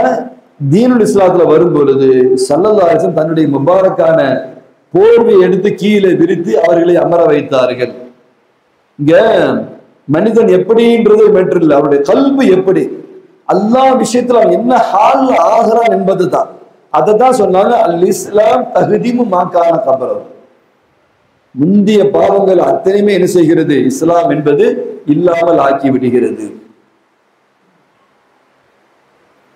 தீனுல் இஸ்லாத்துல வரும் பொழுது ஸல்லல்லாஹு அலைஹி வஸல்லம் தன்னுடைய முபாரக்கான போர்வை எடுத்து கீழே விரித்து அவர்களை அமர வைத்தார்கள். இங்க மனிதன் எப்படின்றது மேட்டர் இல்லை, அவருடைய கல்பு எப்படி, அல்லாஹ் விஷயத்துல அவன் என்ன ஹால் ஆகிறான் என்பது தான். அதை தான் சொன்னாங்க, அல் இஸ்லாம் தஹ்தீமு மா கான கப்லஹு, முந்திய பாவங்கள் அத்தனையுமே என்ன செய்கிறது? இஸ்லாம் என்பது இல்லாமல் ஆக்கி விடுகிறது.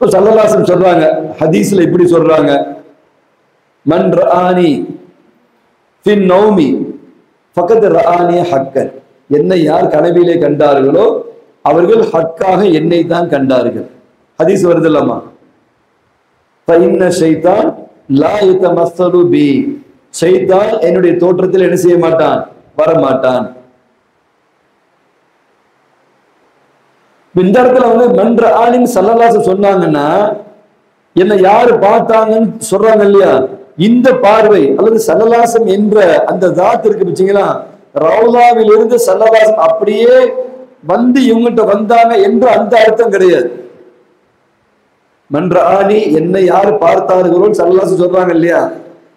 ஸல்லல்லாஹு அலைஹி வஸல்லம் சொல்றாங்க, ஹதீஸ்ல இப்படி சொல்றாங்க, மன் ரஆனி ஃபின் நௌமி ஃபகத் ரஆனி ஹக்கன், என்னை யார் கனவிலே கண்டார்களோ அவர்கள் ஹக்காக என்னை தான் கண்டார்கள். ஹதீஸ் வருதுல்லமா, ஃபஇன்ன ஷைத்தான் லா யதமஸ்ஸலு பி, ஷைத்தான் என்னுடைய தோற்றத்தில் என்ன செய்ய மாட்டான்? வர மாட்டான். இந்த இடத்துல வந்து மன்ற ஆலின் ஸல்லல்லாஹு அலைஹி வஸல்லம் சொன்னாங்கன்னா என்ன யாரு பார்த்தாங்கன்னு சொல்றாங்க இல்லையா, இந்த பார்வை அல்லது ஸல்லல்லாஹு அலைஹி வஸல்லம் என்ற அந்த தாத் இருக்கு வச்சீங்களா, ரவுலாவில் இருந்து ஸல்லல்லாஹு அலைஹி வஸல்லம் அப்படியே வந்து இவங்கிட்ட வந்தாங்க என்று அந்த அர்த்தம் கிடையாது. மன்ற ஆலி என்னை யாரு பார்த்தார்களோ ஸல்லல்லாஹு அலைஹி வஸல்லம் சொல்றாங்க இல்லையா,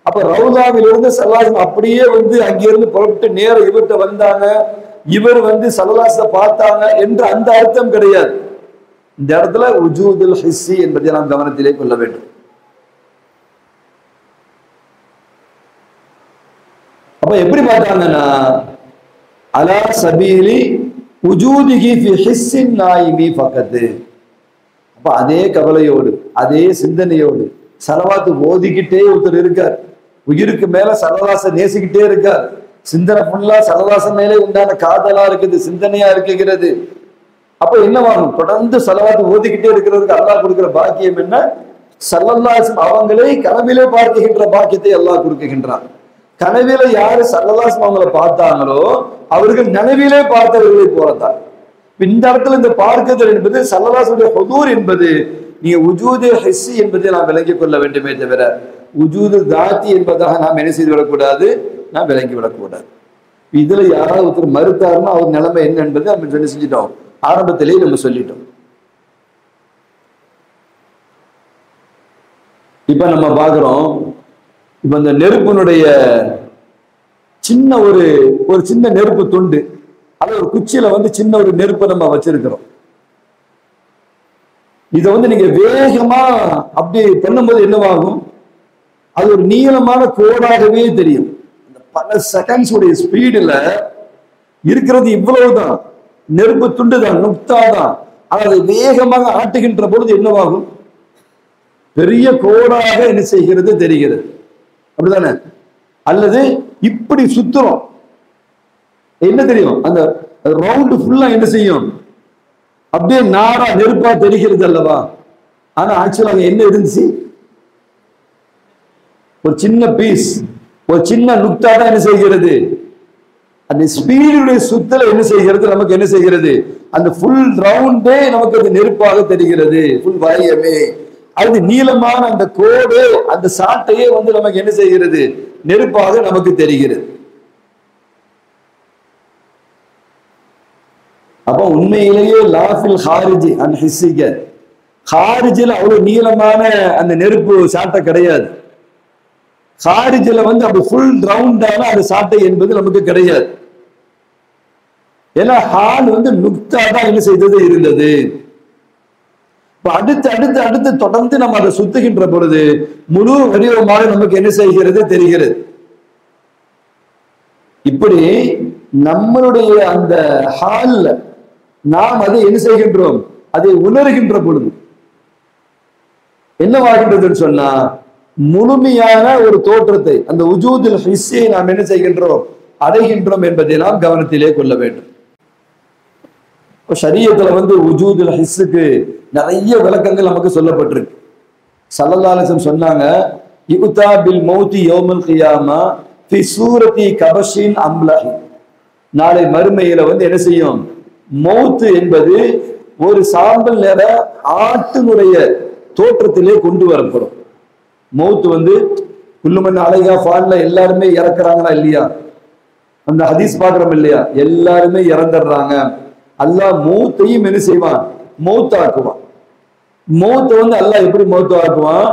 அப்ப ரவுலாவில் இருந்து ஸல்லல்லாஹு அலைஹி வஸல்லம் அப்படியே வந்து அங்கிருந்து புறப்பட்டு நேர இவர்கிட்ட வந்தாங்க, இவர் வந்து ஸல்லல்லாஹு அலைஹி வஸல்லம் பார்த்தாங்க என்று அந்த அர்த்தம் கிடையாது. இந்த இடத்துல உஜூதுல் ஹிஸ்ஸி என்பதை நாம் கவனத்திலே கொள்ள வேண்டும். அப்ப எப்படி பார்த்தாங்கன்னா அலா சபீலி உஜூதிஹி ஃபி ஹிஸ்ஸின் நாயிமி ஃபகத். அப்ப அதே கவலையோடு அதே சிந்தனையோடு சலவாத்து ஓதிக்கிட்டே ஒருத்தர் இருக்கார், உயிருக்கு மேல சரதாசன் நேசிக்கிட்டே இருக்கார், சிந்தனை ஃபுல்லா சரதாசன் மேலே உண்டான காதலா இருக்குது, சிந்தனையா இருக்குகிறது. அப்ப என்னவாகும்? தொடர்ந்து சலவாத்து ஓதிக்கிட்டே இருக்கிறதுக்கு அல்லாஹ் கொடுக்கிற பாக்கியம் என்ன? ஸல்லல்லாஹு அவங்களை கனவிலே பார்க்கின்ற பாக்கியத்தை அல்லாஹ் கொடுக்கின்றான். கனவில யாரு ஸல்லல்லாஹு அவங்களை பார்த்தாங்களோ அவர்கள் நனவிலே பார்த்தவர்களை போலத்தான். இந்த இடத்துல இந்த பார்க்குதல் என்பது ஸல்லல்லாஹுடைய ஹுதூர் என்பது நீங்க உஜூது ஹிஸ்ஸி என்பதை நாம் விளங்கிக் கொள்ள வேண்டுமே தவிர உஜூது தாத்தி என்பதாக நாம் என்ன செய்து விடக்கூடாது, நாம் விளங்கி விடக்கூடாது. இதுல யாராவது ஒருத்தர் மறுத்தாருன்னா அவர் நிலைமை என்ன என்பதை நம்ம சொல்லி செஞ்சிட்டோம், ஆரம்பத்திலேயே நம்ம சொல்லிட்டோம். இப்ப நம்ம பாக்குறோம், இப்ப இந்த நெருப்பினுடைய சின்ன ஒரு சின்ன நெருப்பு துண்டு, அது ஒரு குச்சியில சின்ன ஒரு நெருப்பை நம்ம வச்சிருக்கிறோம். இதை நீங்க வேகமா அப்படி பண்ணும்போது என்னவாகும்? அது ஒரு நீளமான கோடாகவே தெரியும். பல செகண்ட்ஸ் உடைய ஸ்பீடுல இருக்கிறது இவ்வளவுதான், நெருப்பு துண்டு தான், நுக்தாதான். அதை வேகமாக ஆட்டுகின்ற பொழுது என்னவாகும்? பெரிய கோடாக என்ன செய்கிறது தெரிகிறது, அப்படிதானே? அல்லது இப்படி சுத்துறோம், என்ன தெரியும்? அந்த ரவுண்டு ஃபுல்லா என்ன செய்யும்? அப்படியே நாரா நெருப்பா தெரிகிறது அல்லவா? ஆனா ஆக்சுவலா அங்க என்ன இருந்துச்சு? ஒரு சின்ன பீஸ், ஒரு சின்ன நுக்தா தான் என்ன செய்கிறது? அந்த ஸ்பீடுடைய சுத்தல என்ன செய்கிறது? நமக்கு என்ன செய்கிறது? அந்த ஃபுல் ரவுண்டே நமக்கு அது நெருப்பாக தெரிகிறது, ஃபுல் வளையமே. அது நீளமான அந்த கோடு, அந்த சாட்டையே நமக்கு என்ன செய்கிறது? நெருப்பாக நமக்கு தெரிகிறது. அப்ப உண்மையிலேயே லாஃபில் ஹாரிஜி அன் ஹிஸ்ஸிக, ஹாரிஜில் அவ்வளவு நீளமான அந்த நெருப்பு சாட்டை கிடையாது. ஹாரிஜில் அப்படி ஃபுல் ரவுண்டான அந்த சாட்டை என்பது நமக்கு கிடையாது. ஏன்னா ஹால் நுக்தா தான் என்ன செய்தது இருந்தது. அடுத்து அடுத்து அடுத்து தொடர்ந்து நம்ம அதை சுத்துகின்ற பொழுது முழு வடிவமாக நமக்கு என்ன செய்கிறது தெரிகிறது. இப்படி நம்மளுடைய அந்த ஹால்ல நாம் அதை என்ன செய்கின்றோம்? அதை உணர்கின்ற பொழுது என்னவாகின்றதுன்னு சொன்னா முழுமையான ஒரு தோற்றத்தை, அந்த உஜூதுல் ஹிஸ்ஸை நாம் என்ன செய்கின்றோம்? அடைகின்றோம் என்பதை நாம் கவனத்திலே கொள்ள வேண்டும். ஷரியத்துல உஜூதுல் ஹிஸ்ஸுக்கு நிறைய விளக்கங்கள் நமக்கு சொல்லப்பட்டிருக்கு. ஸல்லல்லாஹு அலைஹி வஸல்லம் சொன்னாங்க, யுதா பில் மௌதி யௌமுல் கியாமா ஃபி சூரத்தி கபஷின் அம்லஹி. நாளை மறுமையில என்ன செய்யும்? மௌத் என்பது ஒரு சாம்பல் நிற ஆட்டினுடைய தோற்றத்திலே கொண்டு வரப்படும். மௌத் குல்லுமன் அலைஹா ஃபான்ல எல்லாருமே இறக்குறாங்களா இல்லையா? அந்த ஹதீஸ் பாக்குறோம் இல்லையா? எல்லாருமே இறந்துடுறாங்க. அல்லாஹ் மௌத்தையும் என்ன செய்வான்? மௌத்தாக்குவான். மௌத்தை அல்லாஹ் எப்படி மௌத்தாக்குவான்?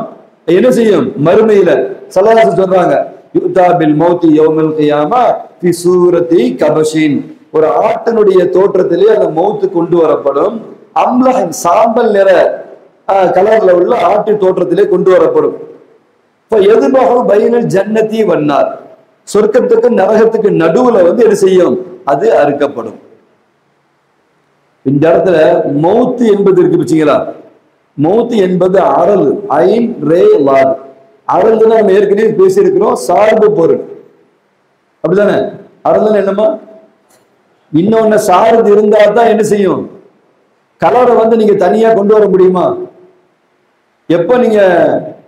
என்ன செய்யும்? மறுமையில ஸல்லல்லாஹு அலைஹி சொல்றாங்க, யுதா பில் மௌதி யௌமுல் கியாமா ஃபி சூரத்தி கபஷின். ஒரு ஆட்டினுடைய தோற்றத்திலே அந்த மௌத்து கொண்டு வரப்படும். அம்லஹன் சாம்பல் நிற கலர்ல உள்ள ஆட்டு தோற்றத்திலே கொண்டு வரப்படும். எதுபாக பைனல் ஜன்னதி வன்னார், சொர்க்கத்துக்கு நரகத்துக்கு நடுவுல என்ன செய்யும்? அது அறுக்கப்படும். இந்த இடத்துல மௌத்து என்பது இருக்கு வச்சுங்களா? மௌத்து என்பது அரல், ஐன் ரே லால். அரல் நம்ம ஏற்கனவே பேசியிருக்கிறோம், சார்பு பொருள், அப்படிதானே? அரல் என்னமா? இன்னொன்னு சார்பு இருந்தா தான் என்ன செய்யும்? கலரை நீங்க தனியா கொண்டு வர முடியுமா? எப்ப நீங்க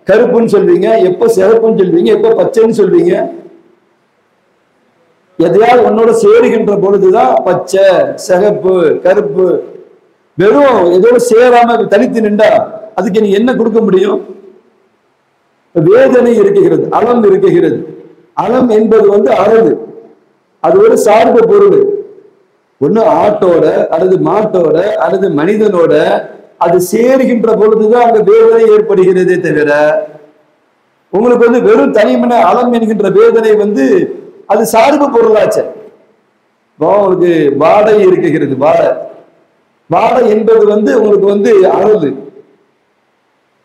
கருப்புன்னு சொல்வீங்க, எப்ப சிவப்புன்னு சொல்வீங்க, எப்ப பச்சைன்னு சொல்வீங்க? எதையாவது உன்னோட சேருகின்ற பொழுதுதான் பச்சை, சிகப்பு, கருப்பு. வெறும் ஏதோ சேராம தனித்து நின்றா அதுக்கு நீ என்ன கொடுக்க முடியும்? வேதனை இருக்குகிறது, அலம் இருக்குகிறது. அலம் என்பது அழகு, அது ஒரு சார்பு பொருள். ஒண்ணு ஆட்டோட அல்லது மாட்டோட அல்லது மனிதனோட அது சேருகின்ற பொழுதுதான் அங்க வேதனை ஏற்படுகிறதே தவிர உங்களுக்கு வெறும் தனிமன அலம் என்கின்ற வேதனை அது சார்பு பொருளாச்சு. உங்களுக்கு வாடை இருக்குகிறது, வாடை. வாடை என்பது உங்களுக்கு அழகு.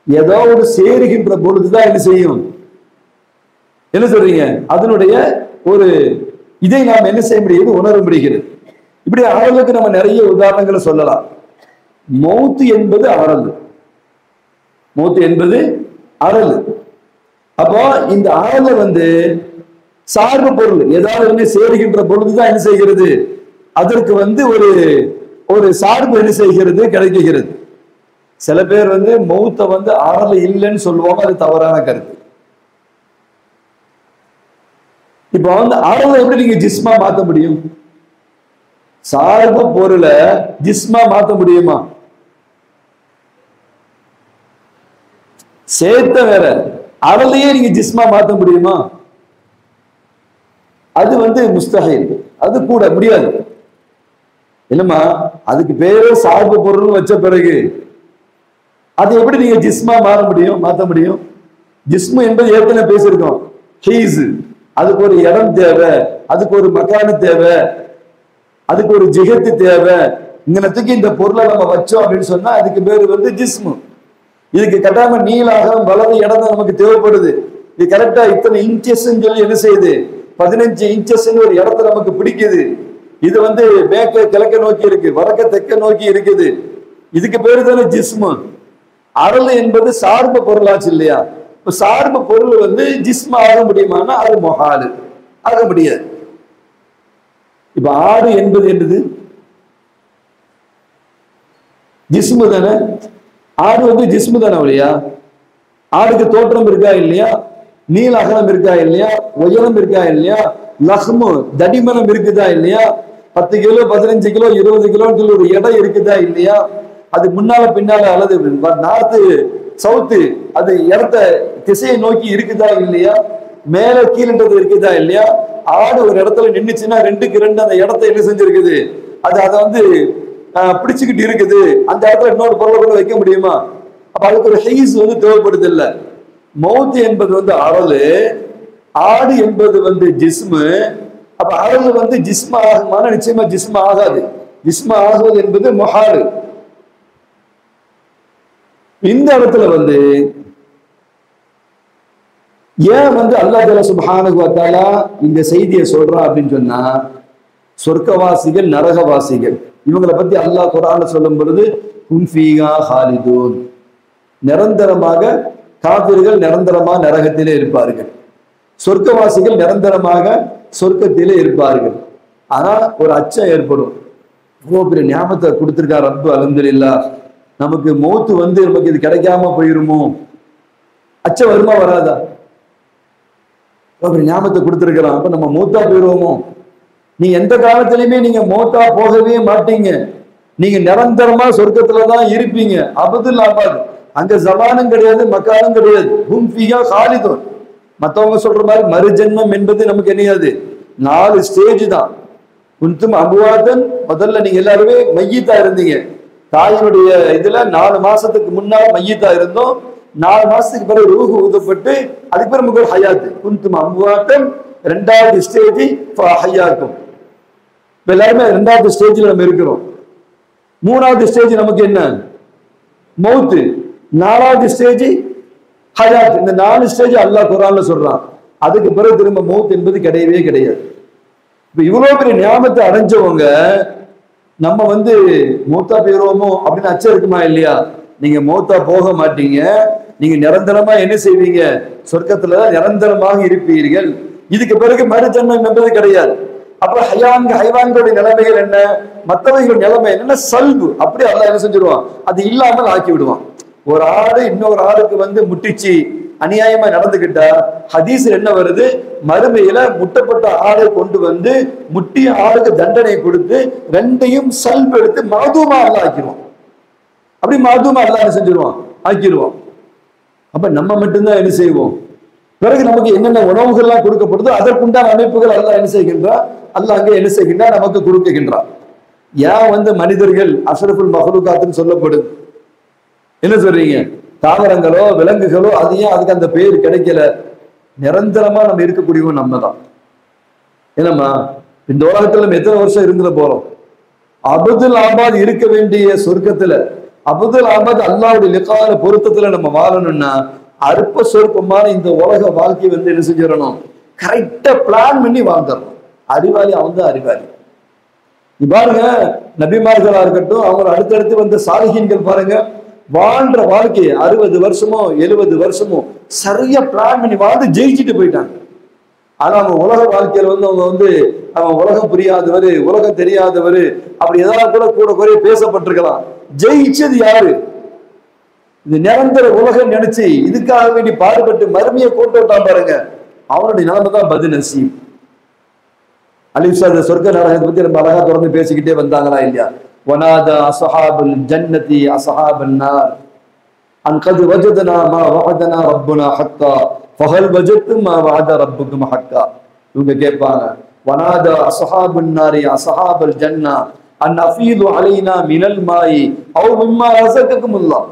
ஏதோ ஒரு சேருகின்ற பொழுதுதான் என்ன செய்யும்? என்ன சொல்றீங்க? அதனுடைய ஒரு இதை நாம் என்ன செய்ய முடியாது? உணர முடிகிறது. இப்படி அழகுக்கு நம்ம நிறைய உதாரணங்களை சொல்லலாம். மௌத்து என்பது அழகு, மௌத்து என்பது அரல். அப்போ இந்த அரல வந்து சார்பு பொருள் ஏதாவது சேருகின்ற பொழுதுதான் என்ன செய்கிறது, அதற்கு வந்து ஒரு ஒரு சார்பு என்ன செய்கிறது, கிடைக்குகிறது. சில பேர் வந்து மௌத்த வந்து அரல இல்லைன்னு சொல்லுவாங்க, அது தவறான கருத்து. இப்ப வந்து அரல எப்படி நீங்க ஜிஸ்மா மாத்த முடியும்? சார்பு பொருளை ஜிஸ்மா மாத்த முடியுமா? சேர்த்த வேற, அரலையே நீங்க ஜிஸ்மா மாத்த முடியுமா? அது வந்து முஸ்தஹில், அது கூட முடியாது. இல்லம்மா, அதுக்கு பேரு சார்பு பொருள் வச்ச பிறகு அது எப்படி நீங்க ஜிஸ்மா மாற முடியும், மாத்த முடியும்? ஜிஸ்மு என்பது ஏற்கனவே பேசியிருக்கோம், ஹீஸ். அதுக்கு ஒரு இடம் தேவை, அதுக்கு ஒரு மக்கான தேவை, அதுக்கு ஒரு ஜிகத்து தேவை. இங்கனத்துக்கு இந்த பொருளை நம்ம வச்சோம் அப்படின்னு சொன்னா அதுக்கு பேரு வந்து ஜிஸ்மு. இதுக்கு கட்டாம நீளாக வலது இடம் தான் நமக்கு தேவைப்படுது. இது கரெக்டா இத்தனை இன்ச்சஸ் சொல்லி என்ன செய்யுது, 15 இன்ச்சஸ் ஒரு இடத்த நமக்கு பிடிக்குது. இது வந்து மேற்க கிழக்க நோக்கி இருக்கு, வடக்க தெற்க நோக்கி இருக்குது. இதுக்கு பேரு தானே ஜிஸ்மு. அரல் என்பது சார்பு பொருளாச்சு இல்லையா? இப்ப சார்பு பொருள் வந்து ஜிஸ்மா ஆக முடியுமானா அது மொஹாலு, ஆக முடியாது. இப்ப ஆடு என்பது என்னது, ஜிஸ்மு தானே. ஆடு வந்து ஜிஸ்மு தானே இல்லையா? ஆடுக்கு தோற்றம் இருக்கா இல்லையா, நீள அகலம் இருக்கா இல்லையா, உயரம் இருக்கா இல்லையா, லஹ்மு தடிமனம் இருக்குதா இல்லையா, 10 கிலோ 15 கிலோ 20 கிலோன்னு சொல்லி ஒரு எடை இருக்குதா இல்லையா, அது முன்னால பின்னால அல்லது நார்த்து சவுத்து அது இடத்த திசையை நோக்கி இருக்குதா இல்லையா, மேல கீழன்றது இருக்குதா இல்லையா. ஆடு ஒரு இடத்துல நின்றுச்சுன்னா 2க்கு 2 அந்த இடத்த என்ன செஞ்சிருக்குது, அது அதை வந்து பிடிச்சுக்கிட்டு இருக்குது. அந்த இடத்துல இன்னொரு பொருளை கூட வைக்க முடியுமா? அப்ப அதுக்கு ஒரு ஹைஸ் வந்து தேவைப்படுது இல்ல. மௌத் என்பது வந்து அரலு, ஆடு என்பது வந்து ஜிஸ்மு. அப்ப அரலு வந்து ஜிஸ்மா ஆகுமான, நிச்சயமா ஜிஸ்மா ஆகாது. ஜிஸ்மா ஆகுவது என்பது மொஹாலு. இந்த இடத்துல வந்து ஏன் வந்து அல்லாஹ் சுப்ஹானஹு வ தஆலா இந்த செய்தியை சொல்றான் அப்படின்னு சொன்னா, சொர்க்கவாசிகள் நரகவாசிகள் இவங்களை பத்தி அல்லாஹ் குர்ஆன்ல சொல்லும் பொழுது ஹும் ஃபீஹா ஹாலிதூன், நிரந்தரமாக காபிர்கள் நிரந்தரமாக நரகத்திலே இருப்பார்கள், சொர்க்கவாசிகள் நிரந்தரமாக சொர்க்கத்திலே இருப்பார்கள். ஆனா ஒரு அச்சம் ஏற்படும், இவ்வளவு பெரிய ஞாபகத்தை கொடுத்திருக்கார் ரப்பு, அல்ஹம்துலில்லாஹ், நமக்கு மௌத்து வந்து நமக்கு இது கிடைக்காம போயிருமோ, அச்சம் வருமா வராதா? ஞாபகத்தை கொடுத்திருக்கிறான், அப்ப நம்ம மௌத்தா போயிருவோமோ? நீ எந்த காலத்திலயுமே நீங்க மௌத்தா போகவே மாட்டீங்க, நீங்க நிரந்தரமா சொர்க்கத்துலதான் இருப்பீங்க. அபதுல் ஆபாத், அங்க ஜமானும் கிடையாது மக்கானும் கிடையாது. ஹும் ஃபீஹா காலிதூன். மத்தவங்க சொல்ற மாதிரி மறுஜென்மம் என்பது நமக்கு என்னையாது, 4 ஸ்டேஜ் தான். குந்தும் அபுவாதன், முதல்ல நீங்க எல்லாருமே மையத்தா இருந்தீங்க. தாயினுடைய இதுல 4 மாசத்துக்கு முன்னால மையத்தா இருந்தோம். 4 மாசத்துக்கு பிறகு ரூஹு ஊதப்பட்டு அதுக்கு பிறகு நமக்கு ஒரு ஹயாத்து. குந்தும் அபுவாதன் 2வது ஸ்டேஜ் ஹயாக்கும். இப்ப எல்லாருமே 2வது ஸ்டேஜ்ல நம்ம இருக்கிறோம். 3வது ஸ்டேஜ் நமக்கு என்ன, மௌத்து. 4வது ஸ்டேஜ் ஹயாத். இந்த 4 ஸ்டேஜ் அல்லாஹ் குர்ஆன்ல சொல்றான். அதுக்கு பிறகு திரும்ப மௌத் என்பது கிடையவே கிடையாது. இப்ப இவ்வளவு பெரிய ஞாபகத்தை அடைஞ்சவங்க நம்ம வந்து மௌத்தா போயிருவோமோ அப்படின்னு அச்சம் இருக்குமா இல்லையா? நீங்க மௌத்தா போக மாட்டீங்க, நீங்க நிரந்தரமா என்ன செய்வீங்க, சொர்க்கத்துலதான் நிரந்தரமாக இருப்பீர்கள். இதுக்கு பிறகு மறுஜன்மம் என்பது கிடையாது. அப்ப ஹைவான்களுடைய நிலைமைகள் என்ன, மற்றவைகள் நிலைமை என்னன்னா சல்பு, அப்படி அல்லாஹ் என்ன செஞ்சிருவான், அது இல்லாமல் ஆக்கி விடுவான். ஒரு ஆடு இன்னொரு ஆடுக்கு வந்து முட்டிச்சு அநியாயமா நடந்துகிட்டா ஹதீஸ்ல என்ன வருது, மறுமையில முட்டப்பட்ட ஆடை கொண்டு வந்து முட்டிய ஆடுக்கு தண்டனை கொடுத்து 2யும் சல்பு எடுத்து மாதூமா அல்லாஹ் ஆக்கிடுவான். அப்படி மாதூமா அல்லாஹ் என்ன செஞ்சிருவான், ஆக்கிடுவான். அப்ப நம்ம மட்டும்தான் என்ன செய்வோம், பிறகு நமக்கு என்னென்ன உணவுகள்லாம் கொடுக்கப்படுதோ அதற்குண்டான அமைப்புகள் அல்லாஹ் என்ன செய்கின்றான், அல்லாஹ் அங்கே என்ன செய்கின்றான், நமக்கு கொடுக்கின்றான். ஏன் வந்து மனிதர்கள் அஷ்ரஃபுல் மஹ்லூகாத்துன்னு சொல்லப்படுது, என்ன சொல்றீங்க, தாவரங்களோ விலங்குகளோ, அது ஏன் அதுக்கு அந்த பேர் கிடைக்கல? நிரந்தரமா நம்ம இருக்கக்கூடியவங்க நம்ம தான். என்னம்மா, இந்த உலகத்துல நம்ம எத்தனை வருஷம் இருந்துட போறோம்? அபதுல் ஆபாத் இருக்க வேண்டிய சொர்க்கத்துல, அபதுல் ஆபாத் அல்லாஹ்வுடைய லிகால பொருத்தத்துல நம்ம வாழணும்னா அற்ப சொற்பமான இந்த உலக வாழ்க்கை வந்து என்ன செஞ்சிடணும், கரெக்டா பிளான் பண்ணி வாழ்ந்துடணும். அறிவாளி அவன் தான் அறிவாளி. பாருங்க, நபிமார்களா இருக்கட்டும், அவங்க அடுத்தடுத்து வந்த சாலிஹீன்கள் பாருங்க, வாழ்ற வாழ்க்கையை 60 வருஷமோ 70 வருஷமோ சரியா பிளான் பண்ணி வாழ்ந்து ஜெயிச்சுட்டு போயிட்டாங்க. ஆனா அவங்க உலக வாழ்க்கையில அவங்க அவன் உலகம் புரியாதவரு, உலகம் தெரியாதவரு, அப்படி ஏதாவது கூட குறைய பேசப்பட்டிருக்கலாம். ஜெயிச்சது யாரு? இது நிரந்தர உலகம் நினைச்சு இதுக்காக வேண்டி பாடுபட்டு மறுமையை போட்டு விட்டான் பாருங்க, அவனுடைய நிலைமை தான் பது நசீப். அலிஃப்ஸா சொர்க்க நரகத்தை பத்தி ரொம்ப அழகா தொடர்ந்து பேசிக்கிட்டே வந்தாங்களா இல்லையா? வனாதா அஸ்ஹாபுல் ஜன்னதி அஸ்ஹாபன் நார் அன் கத் வஜதனா மா வஅதனா ரப்புனா ஹக்கா ஃபஹல் வஜத்தும் மா வஅத ரப்புக்கும் ஹக்கா. இவங்க கேட்பாங்க, வனாதா அஸ்ஹாபுன் நாரி அஸ்ஹாபல் ஜன்னா அன் அஃபீது அலைனா மினல் மாயி அவ் மிம்மா ரஸககுமுல்லாஹ்.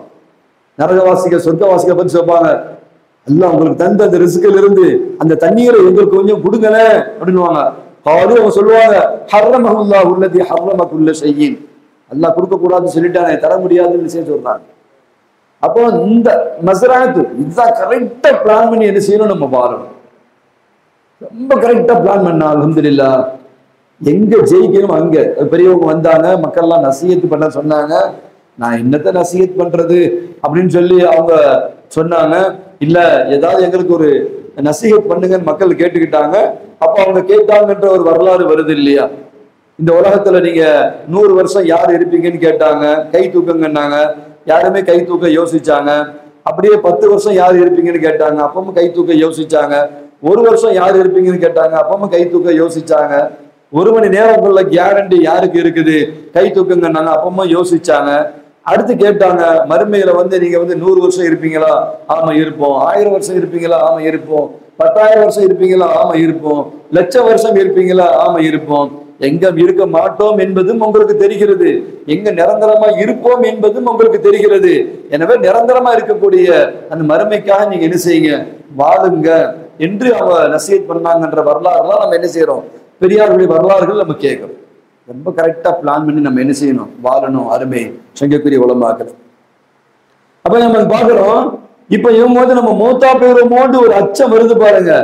நரகவாசிகள் சொர்க்கவாசிகளை பத்தி சொல்லுவாங்க, அல்லாஹ் உங்களுக்கு தந்த அந்த ரிஸ்கில் இருந்து அந்த தண்ணீரை எங்களுக்கு கொஞ்சம் கொடுங்களே அப்படின்னுவாங்க. அவங்க சொல்லுவாங்க, ஹர்ரமஹுல்லாஹு அல்லதி ஹர்ரம குல்ல ஷைஇன், அல்லாஹ் கொடுக்க கூடாதுன்னு சொல்லிட்டானே, தர முடியாதுன்னு விஷயம் சொல்றாங்க. அப்போ இந்த மஸ்ராத்து இதுதான் கரெக்டா பிளான் பண்ணி என்ன செய்யணும், நம்ம வாழணும். ரொம்ப கரெக்டா பிளான் பண்ணா அல்ஹம்துலில்லாஹ் எங்க ஜெயிக்கணும் அங்க. பெரியவங்க வந்தாங்க, மக்கள் எல்லாம் நசீஹத் பண்ண சொன்னாங்க. நான் என்னத்த நசீஹத் பண்றது அப்படின்னு சொல்லி அவங்க சொன்னாங்க. இல்ல ஏதாவது எங்களுக்கு ஒரு நசீஹத் பண்ணுங்கன்னு மக்கள் கேட்டுக்கிட்டாங்க. அப்ப அவங்க கேட்டாங்கன்ற ஒரு வரலாறு வருது இல்லையா? இந்த உலகத்துல நீங்க 100 வருஷம் யார் இருப்பீங்கன்னு கேட்டாங்க, கை தூக்குங்கன்னாங்க. யாருமே கை தூக்க யோசிச்சாங்க. அப்படியே 10 வருஷம் யார் இருப்பீங்கன்னு கேட்டாங்க, அப்பவும் கை தூக்க யோசிச்சாங்க. 1 வருஷம் யார் இருப்பீங்கன்னு கேட்டாங்க, அப்பவும் கை தூக்க யோசிச்சாங்க. 1 மணி நேரம்குள்ள கேரண்டி யாருக்கு இருக்குது, கை தூக்குங்கன்னாங்க, அப்பவும் யோசிச்சாங்க. அடுத்து கேட்டாங்க, மறுமையில நீங்க 100 வருஷம் இருப்பீங்களா? ஆமா இருப்போம். 1000 வருஷம் இருப்பீங்களா? ஆமா இருப்போம். 10,000 வருஷம் இருப்பீங்களா? ஆமா இருப்போம். லட்சம் வருஷம் இருப்பீங்களா? ஆமா இருப்போம். எங்க இருக்க மாட்டோம் என்பதும் உங்களுக்கு தெரிகிறது, எங்க நிரந்தரமா இருப்போம் என்பதும் உங்களுக்கு தெரிகிறது. எனவே நிரந்தரமா இருக்கக்கூடிய அந்த மறுமைக்காக நீங்க என்ன செய்யுங்க, வாழுங்க என்று அவங்க நசீஹத் பண்ணாங்கன்ற வரலாறுலாம் நம்ம என்ன செய்யறோம், பெரியாருடைய வரலாறுகள் நம்ம கேட்கிறோம். ரொம்ப கரெக்டா பிளான் பண்ணி நம்ம என்ன செய்யணும், வாழணும். அருமை சங்கக்குரிய உலமாக்கள். அப்ப நம்ம பாக்குறோம், இப்ப இவங்க நம்ம மூத்தா போயிடுமோன்னு ஒரு அச்சம் வருது பாருங்க.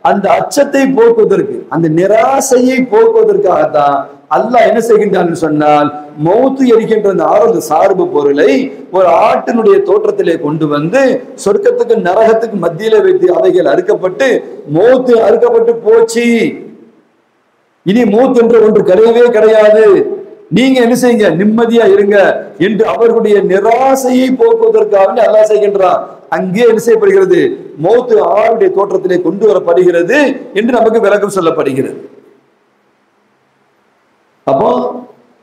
அந்த அச்சத்தை போக்குவதற்கு, அந்த நிராசையை போக்குவதற்காகத்தான் அல்லாஹ் என்ன செய்கின்றான்னு சொன்னால், மௌத்து எரிக்கின்ற அந்த ஆறு சார்பு பொருளை ஒரு ஆட்டினுடைய தோற்றத்திலே கொண்டு சொர்க்கத்துக்கு நரகத்துக்கு மத்தியில வைத்து அவைகள் அறுக்கப்பட்டு மௌத்து அறுக்கப்பட்டு போச்சு, இனி மௌத் என்ற ஒன்று கிடையவே கிடையாது, நீங்க என்ன செய்யுங்க, நிம்மதியா இருங்க என்று அவர்களுடைய நிராசையை போக்குவதற்காக அல்லாஹ் செய்கின்றான். அங்கே என்ன செய்யப்படுகிறது, மௌத்து ஆளுடைய தோற்றத்திலே கொண்டு வரப்படுகிறது என்று நமக்கு விளக்கம் சொல்லப்படுகிறது. அப்போ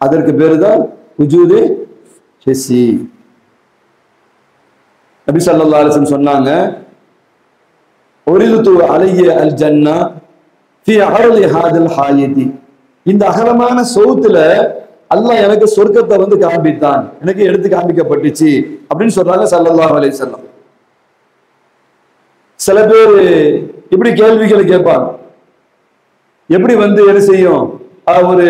அதற்கு பேருதான் உஜூது ஹிஸ்ஸி. நபி ஸல்லல்லாஹு அலைஹி வஸல்லம் சொன்னாங்க, உரிது அலைய அல் ஜன்னா ஃபி அர்லி ஹாதில் ஹாயிதி. இந்த அகலமான சௌத்துல அல்லாஹ் எனக்கு சொர்க்கத்தை காண்பித்தான், எனக்கு எடுத்து காண்பிக்கப்பட்டுச்சு அப்படின்னு சொல்றாங்க ஸல்லல்லாஹு அலைஹி வஸல்லம். சில பேர் இப்படி கேள்விகளை கேட்பாங்க, எப்படி என்ன செய்யும் ஒரு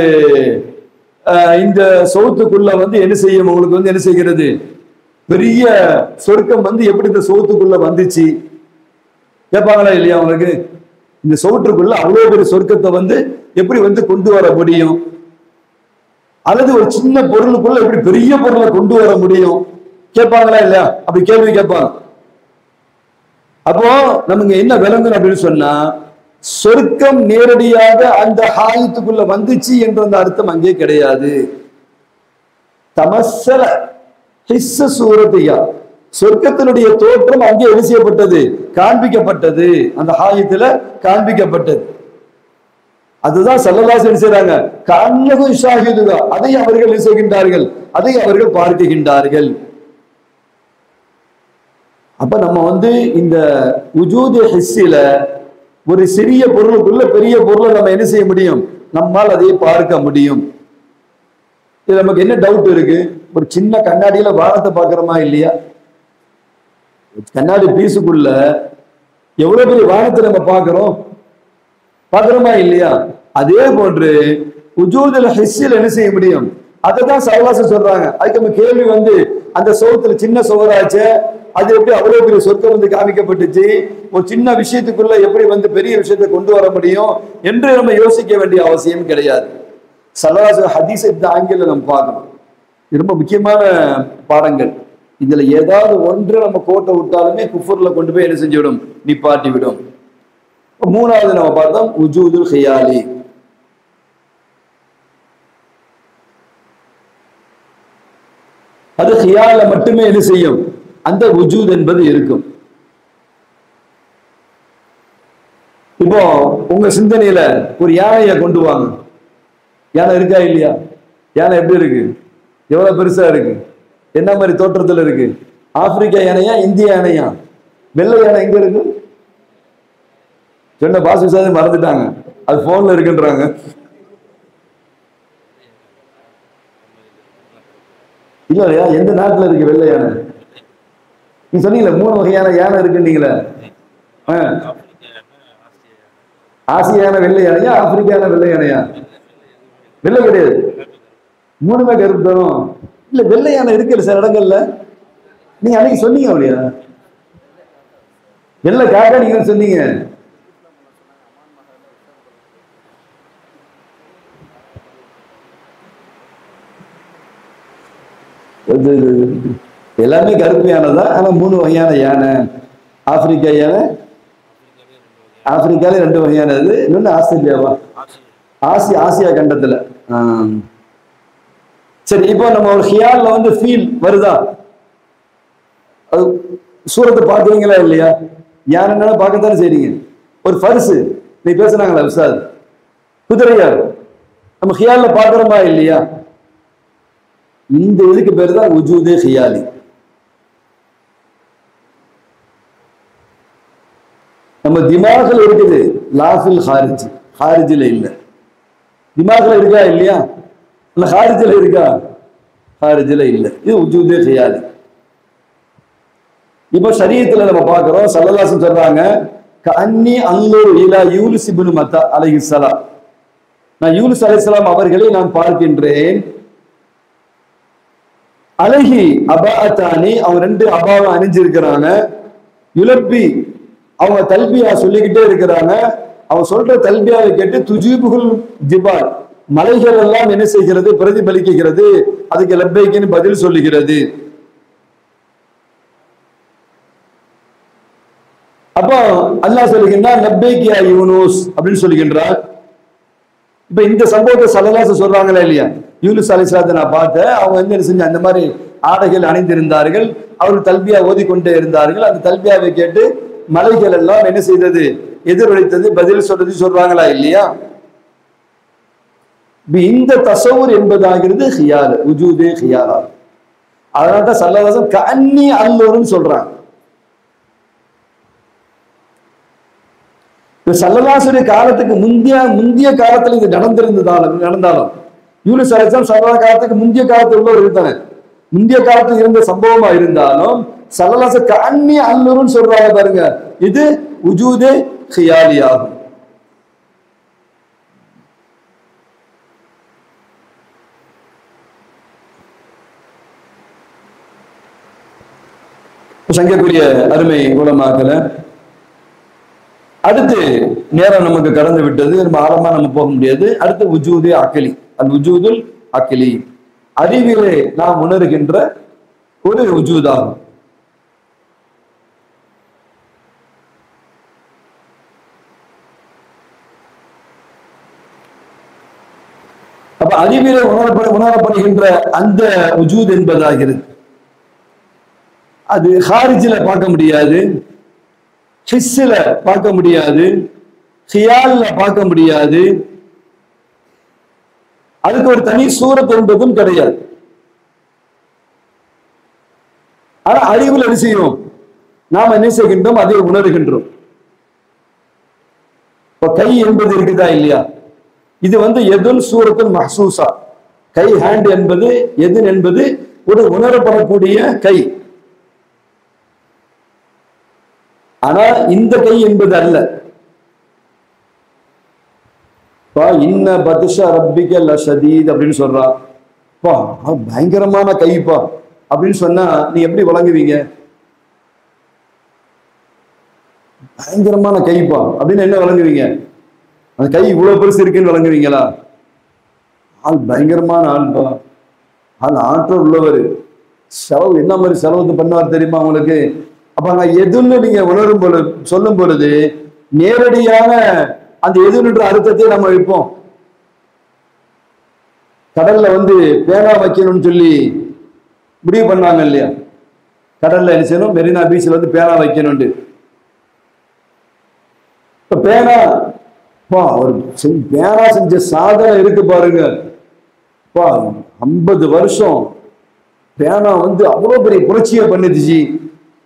இந்த சௌத்துக்குள்ள என்ன செய்யும், உங்களுக்கு என்ன செய்கிறது, பெரிய சொர்க்கம் எப்படி இந்த சௌத்துக்குள்ள வந்துச்சு கேட்பாங்களா இல்லையா? அவங்களுக்கு இந்த சௌற்றுக்குள்ள அவ்வளவு பெரிய சொர்க்கத்தை எப்படி கொண்டு வர முடியும், அல்லது ஒரு சின்ன பொருளுக்குள்ள எப்படி பெரிய பொருளை கொண்டு வர முடியும் கேட்பாங்களா இல்லையா? அப்படி கேள்வி கேட்பாங்க. அப்போ நமக்கு என்ன விளங்கணும் அப்படின்னு சொன்னா, சொர்க்கம் நேரடியாக அந்த ஹாயத்துக்குள்ள வந்துச்சு என்ற அந்த அர்த்தம் அங்கே கிடையாது. தமஸ்ஸல ஹிஸ்ஸ சூரத்தியா, சொர்க்கத்தினுடைய தோற்றம் அங்கே என்ன செய்யப்பட்டது, காண்பிக்கப்பட்டது, அந்த ஹாயத்துல காண்பிக்கப்பட்டது. அதுதான் ஸல்லல்லாஹு அலைஹி வஸல்லம் செய்றாங்க, கன்னஹு ஷாஹிதுகா, அதை அவர்கள் செய்கின்றார்கள், அதை அவர்கள் பார்க்கின்றார்கள். அப்ப நம்ம இந்த உஜூது ஹிஸ்ஸில ஒரு சிறிய பொருளுக்குள்ள பெரிய பொருளை நம்ம என்ன செய்ய முடியும், நம்மால் அதை பார்க்க முடியும். இது நமக்கு என்ன டவுட் இருக்கு, ஒரு சின்ன கண்ணாடியில வானத்தை பார்க்கிறோமா இல்லையா? கண்ணாடி பீஸுக்குள்ள எவ்வளவு பெரிய வானத்தை நம்ம பார்க்கிறோமா இல்லையா? அதே போன்று உஜூதுல் ஹிஸ்ஸில் என்ன செய்ய முடியும், அதை தான் ஸல்லல்லாஹு அலைஹி சொல்றாங்க. அதுக்கு நம்ம கேள்வி அந்த சோத்துல சின்ன சுவராச்சு, அது எப்படி அவ்வளவு பெரிய சொர்க்கம் காமிக்கப்பட்டுச்சு, ஒரு சின்ன விஷயத்துக்குள்ள எப்படி பெரிய விஷயத்தை கொண்டு வர முடியும் என்று நம்ம யோசிக்க வேண்டிய அவசியம் கிடையாது. ஸல்லல்லாஹு அலைஹி ஹதீஸ் ஆங்கில நம்ம பார்க்கணும், ரொம்ப முக்கியமான பாடங்கள். இதுல ஏதாவது ஒன்று நம்ம கோட்டை விட்டாலுமே குஃபுர்ல கொண்டு போய் என்ன செஞ்சுவிடும், நிப்பாட்டி விடும். மூணாவது நம்ம பார்த்தோம் உஜூதுல் ஹியாலி. அது ஹியால மட்டுமே என்ன செய்யும், அந்த உஜூத் என்பது இருக்கும். இப்போ உங்க சிந்தனையில ஒரு யானையை கொண்டு வாங்க. யானை இருக்கா இல்லையா? யானை எப்படி இருக்கு, எவ்வளவு பெருசா இருக்கு, என்ன மாதிரி தோற்றத்துல இருக்கு? ஆப்பிரிக்கா யானையா, இந்திய யானையா? வெள்ளை யானை எங்க இருக்கு? சொன்ன பாஸ் விசாதம் மறந்துட்டாங்க, அது போன்ல இருக்குன்றாங்க. இல்ல இல்லையா, எந்த நாட்டுல இருக்கு வெள்ளை யானை? நீ சொன்னீங்களே 3 வகையான யானை இருக்குன்னீங்களே. ஆசியான வெள்ளை யானையா, ஆப்பிரிக்கான வெள்ளை யானையா? வெள்ளை கிடையாது, 3மே கருப்பு தரும். இல்ல வெள்ளை யானை இருக்குல்ல சில இடங்கள்ல, நீங்க அன்னைக்கு சொன்னீங்க அப்படியா? வெள்ளை காக்கா நீங்க சொன்னீங்க. எல்லாமே கருப்பு யானை தான், ஆனா 3 வகையான யானை. ஆப்பிரிக்கா யானை, ஆப்பிரிக்கால 2 வகையானது. இன்னொன்னு ஆஸ்திரேலியாவா, ஆசியா கண்டத்துல. சரி, இப்போ நம்ம ஒரு ஹியால்ல வந்து ஃபீல் வருதா? அது சூரத்தை பாக்குறீங்களா இல்லையா? யானைன்னு பார்க்கத்தானே செய்றீங்க. ஒரு பரிசு நீ பேசுனாங்களா உஸ்தாத், குதிரையா நம்ம ஹியால்ல பாக்குறோமா இல்லையா? இந்த இதுக்கு பேரு தான் உஜூதே ஹியாலி. நம்ம திமாகுல இருக்குது, லாஃபில் ஹாரிஜ், ஹாரிஜில இல்ல. திமாகுல இருக்கா இல்லையா? இல்ல ஹாரிஜில இருக்கா? ஹாரிஜில இல்ல. இது உஜூதே ஹியாலி. இப்ப ஷரியத்துல நம்ம பார்க்கிறோம், ஸல்லல்லாஹு அலைஹி சொல்றாங்க, கஅன்னி அன்லுரு இலா யூனுஸ் இப்னு மத்தா அலைஹிஸ்ஸலாம், நான் யூனுஸ் அலைஹிஸ்ஸலாம் அவர்களை நான் பார்க்கின்றேன். அலைஹி அபாஅத்தானி, அவங்க 2 அபாவை அணிஞ்சிருக்கிறாங்க. யுலப்பி, அவங்க தல்பியா சொல்லிக்கிட்டே இருக்கிறாங்க. அவங்க சொல்ற தல்பியாவை கேட்டு துஜீபுல் ஜிபால், மலைகள் எல்லாம் என்ன செய்கிறது, பிரதிபலிக்கிறது, அதுக்கு லப்பைக்குன்னு பதில் சொல்லுகிறது. அப்போ அல்லாஹ் சொல்லுகின்றான், லப்பைக் யா யூனுஸ் அப்படின்னு சொல்லுகின்றார். இப்ப இந்த சம்பவத்தை ஸல்லல்லாஹு அலைஹி சொல்றாங்களா இல்லையா? யூனுஸ் அலைஹிஸ்ஸலாத்தை நான் பார்த்தேன், அவங்க வந்து என்ன செஞ்ச, அந்த மாதிரி ஆடைகள் அணிந்திருந்தார்கள், அவர்கள் தல்பியா ஓதிக்கொண்டே இருந்தார்கள். அந்த தல்பியாவை கேட்டு மலைகள் எல்லாம் என்ன செய்தது, எதிரொலித்தது, பதில் சொல்றது சொல்றாங்களா இல்லையா? இந்த தசவுர் என்பதாகிறது ஹியால், உஜூதே ஹியாலா. அதனால்தான் ஸல்லல்லாஹு அலைஹி வஸல்லம் கஅன்னி அன்லுருன்னு சொல்றாங்க. ஸல்லல்லாஹு அலைஹி காலத்துக்கு முந்திய காலத்துல இது நடந்தாலும் யூனுஸ் அலைஹிஸ்ஸலாம் ஸல்லல்லாஹு காலத்துக்கு முந்திய காலத்துல உள்ளவர் தானே, முந்திய காலத்துல இருந்த சம்பவமா இருந்தாலும் ஸல்லல்லாஹு அலைஹி கஅன்னி அன்லுருன்னு சொல்றாங்க பாருங்க, இது உஜூதே ஹியாலி ஆகும். சங்கக்கூடிய அருமை உலமாக்கல. அடுத்து நேரம் நமக்கு கடந்து விட்டது, ரொம்ப ஆழமா நம்ம போக முடியாது. அடுத்து உஜூதே அக்லி, அல் உஜூதுல் அக்லி, அறிவிலே நாம் உணர்கின்ற ஒரு உஜூதாகும். அப்ப அறிவிலே உணரப்படுகின்ற அந்த உஜூத் என்பதாகிறது, அது ஹாரிஜில பார்க்க முடியாது, ஹிஸ்ஸில பார்க்க முடியாது, ஹியால்ல பார்க்க முடியாது, அதுக்கு ஒரு தனி சூரத் என்பதும் கிடையாது. ஆனா அறிவுல என்ன செய்யும், நாம் என்ன செய்கின்றோம், அதை உணர்கின்றோம். இப்ப கை என்பது இருக்குதா இல்லையா? இது வந்து எதுன் சூரத்துல் மஹ்சூசா, கை ஹேண்ட் என்பது எதுன் என்பது ஒரு உணரப்படக்கூடிய கை. ஆனா இந்த கை என்பது அல்ல. இன்ன பத்ஷா ரப்பிக லஷதீத் அப்படின்னு சொல்றா, பா பயங்கரமான கைப்பா அப்படின்னு சொன்னா நீ எப்படி வழங்குவீங்க? பயங்கரமான கைப்பா அப்படின்னு என்ன வழங்குவீங்க? அந்த கை இவ்வளவு பெருசு இருக்குன்னு வழங்குவீங்களா? ஆள் பயங்கரமான ஆள்பா, ஆள் ஆற்றல் உள்ளவர், செலவு என்ன மாதிரி செலவு பண்ணுவார் தெரியுமா உங்களுக்கு? அப்ப அங்க எதுன்னு நீங்க உணரும் பொழுது சொல்லும் பொழுது நேரடியான அந்த எதுன்ற அர்த்தத்தை நம்ம வைப்போம். கடல்ல வந்து பேனா வைக்கணும்னு சொல்லி முடிவு பண்ணாங்க இல்லையா? கடல்ல என்ன செய்யணும்? மெரினா பீச்ல வந்து பேனா வைக்கணும்னு. இப்ப பேனா ஒரு பேனா செஞ்ச சாதனை இருக்கு பாருங்க. 50 வருஷம் பேனா வந்து அவ்வளவு பெரிய புரட்சியை பண்ணிடுச்சு.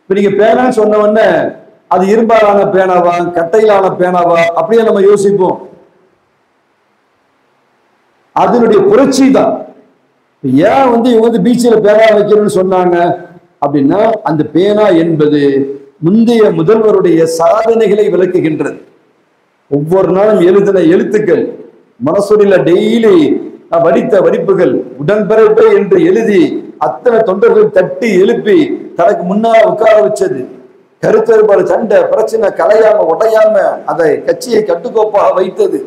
இப்ப நீங்க பேனான்னு சொன்ன உடனே அது இரும்பாலான பேனாவா கட்டையிலான பேனாவா அப்படியே நம்ம யோசிப்போம். அதனுடைய புரட்சி தான். ஏன் வந்து இவங்க வந்து பீச்சில் பேனா வைக்கணும்னு சொன்னாங்க அப்படின்னா, அந்த பேனா என்பது முந்தைய முதல்வருடைய சாதனைகளை விளக்குகின்றது. ஒவ்வொரு நாளும் எழுதின எழுத்துக்கள், மனசுல டெய்லி வடித்த வடிப்புகள், உடன்பிறப்பே என்று எழுதி அத்தனை தொண்டர்கள் தட்டி எழுப்பி தனக்கு முன்னால் உட்கார வச்சது, கருத்து வேறுபாடு சண்டை பிரச்சனை கலையாம உடையாம அதை கட்சியை கட்டுக்கோப்பாக வைத்தது,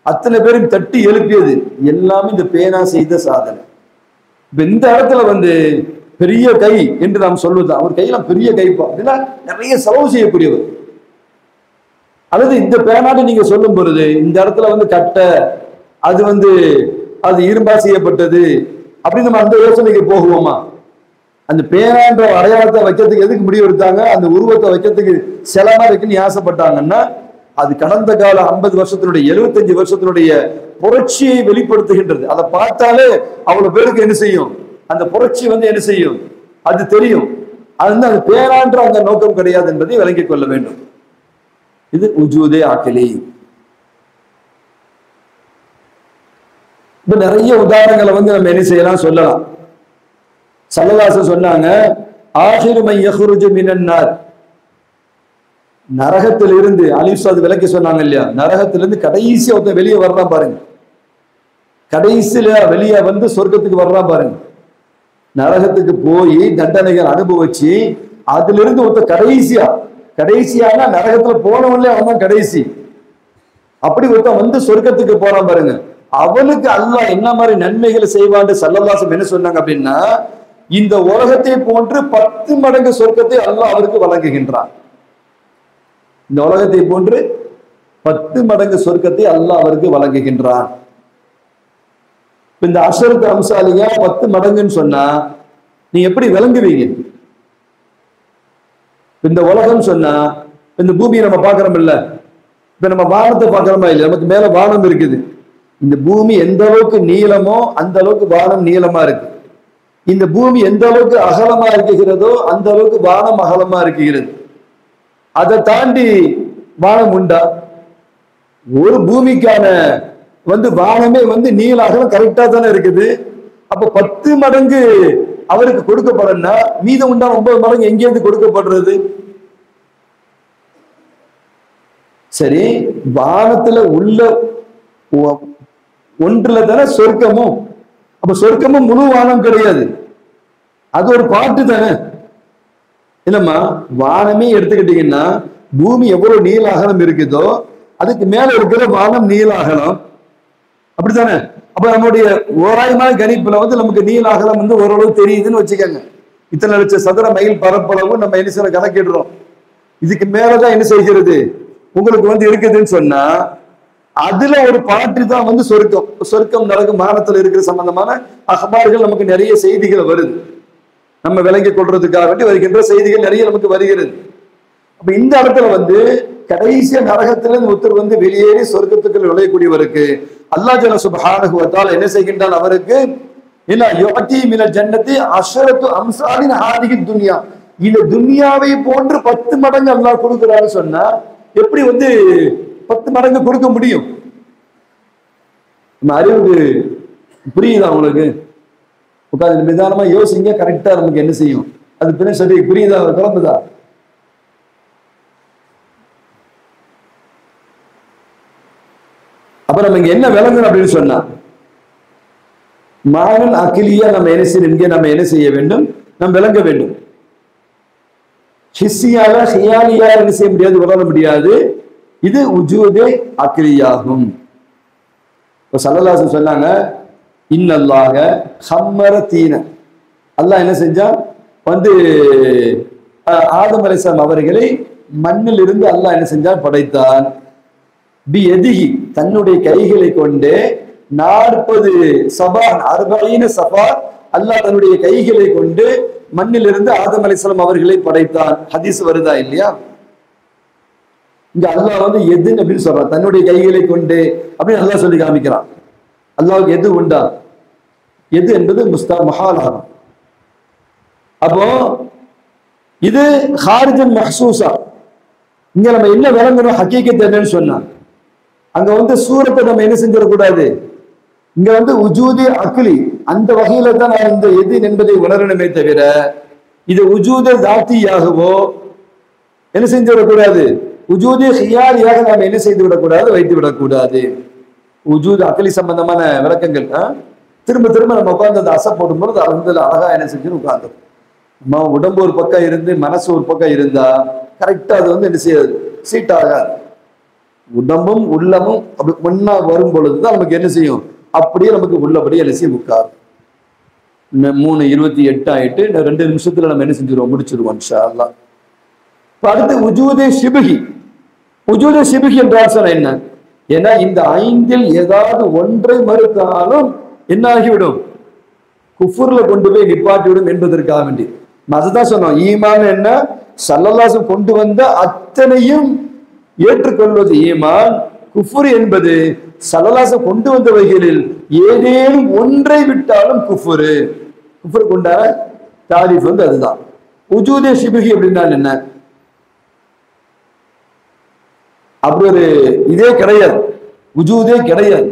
அத்தனை பேரும் தட்டி எழுப்பியது எல்லாமே இந்த பேனா செய்த சாதனை. இப்ப இந்த இடத்துல வந்து பெரிய கை என்று நாம் சொல்வது, அவர் கையில பெரிய கைப்பா அப்படின்னா நிறைய செலவு செய்யக்கூடியவர். அல்லது இந்த பேனாட்டு நீங்க சொல்லும் பொழுது இந்த இடத்துல வந்து கட்டை, அது வந்து அது இரும்பா செய்யப்பட்டது அப்படின்னு நம்ம அந்த யோசனைக்கு போகுவோமா? அந்த பேனான்ற அடையாளத்தை வைக்கிறதுக்கு எதுக்கு முடிவு எடுத்தாங்க? அந்த உருவத்தை வைக்கிறதுக்கு செலமா இருக்குன்னு ஆசைப்பட்டாங்கன்னா, அது கடந்த கால 50 வருஷத்தினுடைய 75 வருஷத்தினுடைய புரட்சியை வெளிப்படுத்துகின்றது. அதை பார்த்தாலே அவ்வளவு பேருக்கு என்ன செய்யும்? அந்த புரட்சி வந்து என்ன செய்யும்? அது தெரியும். அது வந்து அது பேனான்ற அந்த நோக்கம் கிடையாது என்பதை விளங்கிக் கொள்ள வேண்டும். இது உஜூதே ஆக்கிலி. இப்ப நிறைய உதாரணங்களை வந்து நம்ம என்ன செய்யலாம் சொல்லலாம். ஸல்லல்லாஹு சொன்னாங்க, ஆகிரு மை யஹ்ருஜு மினன் நார், நரகத்தில் இருந்து அலிஃபாத் விளக்கி சொன்னாங்க இல்லையா? நரகத்திலிருந்து கடைசியா ஒருத்தன் வெளியே வர்றான் பாருங்க. கடைசியில வெளியே வந்து சொர்க்கத்துக்கு வர்றான் பாருங்க. நரகத்துக்கு போய் தண்டனைகள் அனுபவிச்சு அதுல இருந்து ஒருத்தர் கடைசியான நரகத்துல போனவன்ல அவன் தான் கடைசி. அப்படி ஒருத்தன் வந்து சொர்க்கத்துக்கு போறான் பாருங்க. அவனுக்கு அல்லாஹ் என்ன மாதிரி நன்மைகளை செய்வான்னு ஸல்லல்லாஹு என்ன சொன்னாங்க அப்படின்னா, இந்த உலகத்தை போன்று 10 மடங்கு சொர்க்கத்தை அல்லாஹ் அவருக்கு வழங்குகின்றான். இந்த உலகத்தை போன்று 10 மடங்கு சொர்க்கத்தை அல்லாஹ் அவருக்கு வழங்குகின்றான். இந்த அஷரத்து அம்சாலியா 10 மடங்குன்னு சொன்னா நீங்க எப்படி விளங்குவீங்க? இந்த உலகம் சொன்னா இந்த பூமியை நம்ம பாக்குறோம் இல்ல, இப்ப நம்ம வானத்தை பாக்குறோமா இல்லையா? நமக்கு மேல வானம் இருக்குது. இந்த பூமி எந்த அளவுக்கு நீளமோ அந்த அளவுக்கு வானம் நீளமா இருக்கு. இந்த பூமி எந்த அளவுக்கு அகலமா இருக்குகிறதோ அந்த அளவுக்கு வானம் அகலமா இருக்குகிறது. அதை தாண்டி வானம் உண்டா? ஒரு பூமிக்கான வந்து வானமே வந்து நீள அகலம் கரெக்டா தானே இருக்குது. அப்ப 10 மடங்கு அவருக்கு கொடுக்கப்படனா மீதம் உண்டா 9 மடங்கு எங்கேயிருந்து கொடுக்கப்படுறது? சரி, வானத்துல உள்ள ஒன்றுல தானே சொர்க்கமும். அப்ப சொர்க்கமும் முழு வானம் கிடையாது, அது ஒரு பாட்டு தானே இல்லம்மா? வானமே எடுத்துக்கிட்டீங்கன்னா பூமி எவ்வளவு நீள அகலம் இருக்குதோ அதுக்கு மேல இருக்கிற வானம் நீள அகலம், அப்படித்தானே? அப்ப நம்முடைய ஓராயமான கணிப்புல வந்து நமக்கு நீள அகலம் வந்து ஓரளவு தெரியுதுன்னு வச்சுக்கோங்க. இத்தனை லட்சம் சதுர மைல் பரப்பளவு நம்ம என்ன செய்ய கணக்கிடுறோம். இதுக்கு மேலதான் என்ன செய்கிறது உங்களுக்கு வந்து இருக்குதுன்னு சொன்னா அதுல ஒரு பாட்டு தான் வந்து சொர்க்கம். சொர்க்கம் நடக்கும் வானத்துல இருக்கிற சம்பந்தமான அகபார்கள் நமக்கு நிறைய செய்திகள் வருது. நம்ம விளங்கிக் கொள்றதுக்காக வேண்டி வருகின்ற செய்திகள் நிறைய நமக்கு வருகிறது. அப்ப இந்த இடத்துல வந்து கடைசிய நரகத்திலிருந்து ஒருத்தர் வந்து வெளியேறி சொர்க்கத்துக்கு நுழையக்கூடியவருக்கு அல்லாஹ் ஜல்ல சுப்ஹானஹு வ தஆலா என்ன செய்கின்றான்? அவருக்கு இல்ல யுஅதி மினல் ஜன்னதி அஷரத்து அம்சாலின் ஹாதிஹி துன்யா, இந்த துன்யாவை போன்று 10 மடங்கு அல்லாஹ் கொடுக்கிறான்னு சொன்னா எப்படி வந்து 10 மடங்கு கொடுக்க முடியும்? நம்ம அறிவுக்கு புரியுதா உங்களுக்கு? உட்காந்து நிதானமா யோசிங்க, கரெக்டா நமக்கு என்ன செய்யும் அது பின்ன சரி புரியுதா? கிளம்புதா? அப்ப நம்ம இங்க என்ன விளங்கணும் அப்படின்னு சொன்னா மானன் அகிலியா நம்ம என்ன செய்யணும்? இங்கே நம்ம என்ன செய்ய வேண்டும்? நம்ம விளங்க வேண்டும். ஹிஸ்ஸியால ஹியாலியா என்ன செய்ய முடியாது, உணர முடியாது. இது உஜூதே அக்லியாகும். இப்ப ஸல்லல்லாஹு சொன்னாங்க, இன்னல்லாஹ ஹம்மர தீன, அல்லாஹ் என்ன செஞ்சான் வந்து ஆதம் அலைஹிஸ்ஸலாம் அவர்களை மண்ணில் இருந்து அல்லாஹ் என்ன செஞ்சான் படைத்தான். பி எதிகி தன்னுடைய கைகளை கொண்டு 40 சபா 40 சபா அல்லாஹ் தன்னுடைய கைகளை கொண்டு மண்ணிலிருந்து ஆதம் அலைஹிஸ்ஸலாம் அவர்களை படைத்தான். ஹதீஸ் வருதா இல்லையா? இங்க அல்லாஹ் வந்து எது அப்படின்னு சொல்றான், தன்னுடைய கைகளை கொண்டு அப்படின்னு அல்லாஹ் சொல்லி காமிக்கிறான். அல்லாஹ்வுக்கு எது உண்டா? எது என்பது மஹாலாகும். அப்போ இது ஹாரிஜன் மஹ்சூஸா. இங்க நம்ம என்ன விளங்கணும், ஹக்கீகத் என்னன்னு சொன்னா, அங்க வந்து சூரத்தை நம்ம என்ன செஞ்சிடக்கூடாது. இங்க வந்து உஜூதி அக்லி அந்த வகையில தான் நான் இந்த எது என்பதை உணரணுமே தவிர இது உஜூத தாத்தியாகவோ என்ன செஞ்சிடக்கூடாது, உஜூதி ஹியாரியாக நாம் என்ன செய்து விடக்கூடாது, வைத்து விடக்கூடாது. உஜூத் அக்லி சம்பந்தமான விளக்கங்கள் திரும்ப திரும்ப நம்ம உட்கார்ந்து அந்த அசை போடும்போது அது அழகா என்ன செஞ்சு உட்கார்ந்து நம்ம உடம்பு ஒரு பக்கம் இருந்து மனசு ஒரு பக்கம் இருந்தா கரெக்டா அது வந்து என்ன செய்யாது, சீட் ஆகாது. உடம்பும் உள்ளமும் அப்படி ஒன்னா வரும் பொழுதுதான் நமக்கு என்ன செய்யும், அப்படியே நமக்கு உள்ளபடி என்ன செய்ய உட்காரு. 3:28 ஆயிட்டு 2 நிமிஷத்துல நம்ம என்ன செஞ்சிருவோம், முடிச்சிருவோம் இன்ஷா அல்லாஹ். அடுத்து உஜூதே ஷிபுகி. உஜூதே ஷிபுகி என்றால் சொன்ன என்ன, ஏன்னா இந்த 5இல் ஏதாவது ஒன்றை மறுத்தாலும் என்ன ஆகிவிடும், குஃபுர்ல கொண்டு போய் நிப்பாட்டிவிடும் என்பதற்காக வேண்டி அதுதான் சொன்னோம். ஈமான் என்ன, ஸல்லல்லாஹு கொண்டு வந்த அத்தனையும் ஏற்றுக்கொள்வது ஈமான். குஃபுர் என்பது ஸல்லல்லாஹு கொண்டு வந்த வகைகளில் ஏதேனும் ஒன்றை விட்டாலும் குஃபுரு. குஃபுர் கொண்டான தாரிஃப் வந்து அதுதான். உஜூதே ஷிபுகி அப்படின்னா என்ன, அப்படி ஒரு இதே கிடையாது, உஜூதே கிடையாது.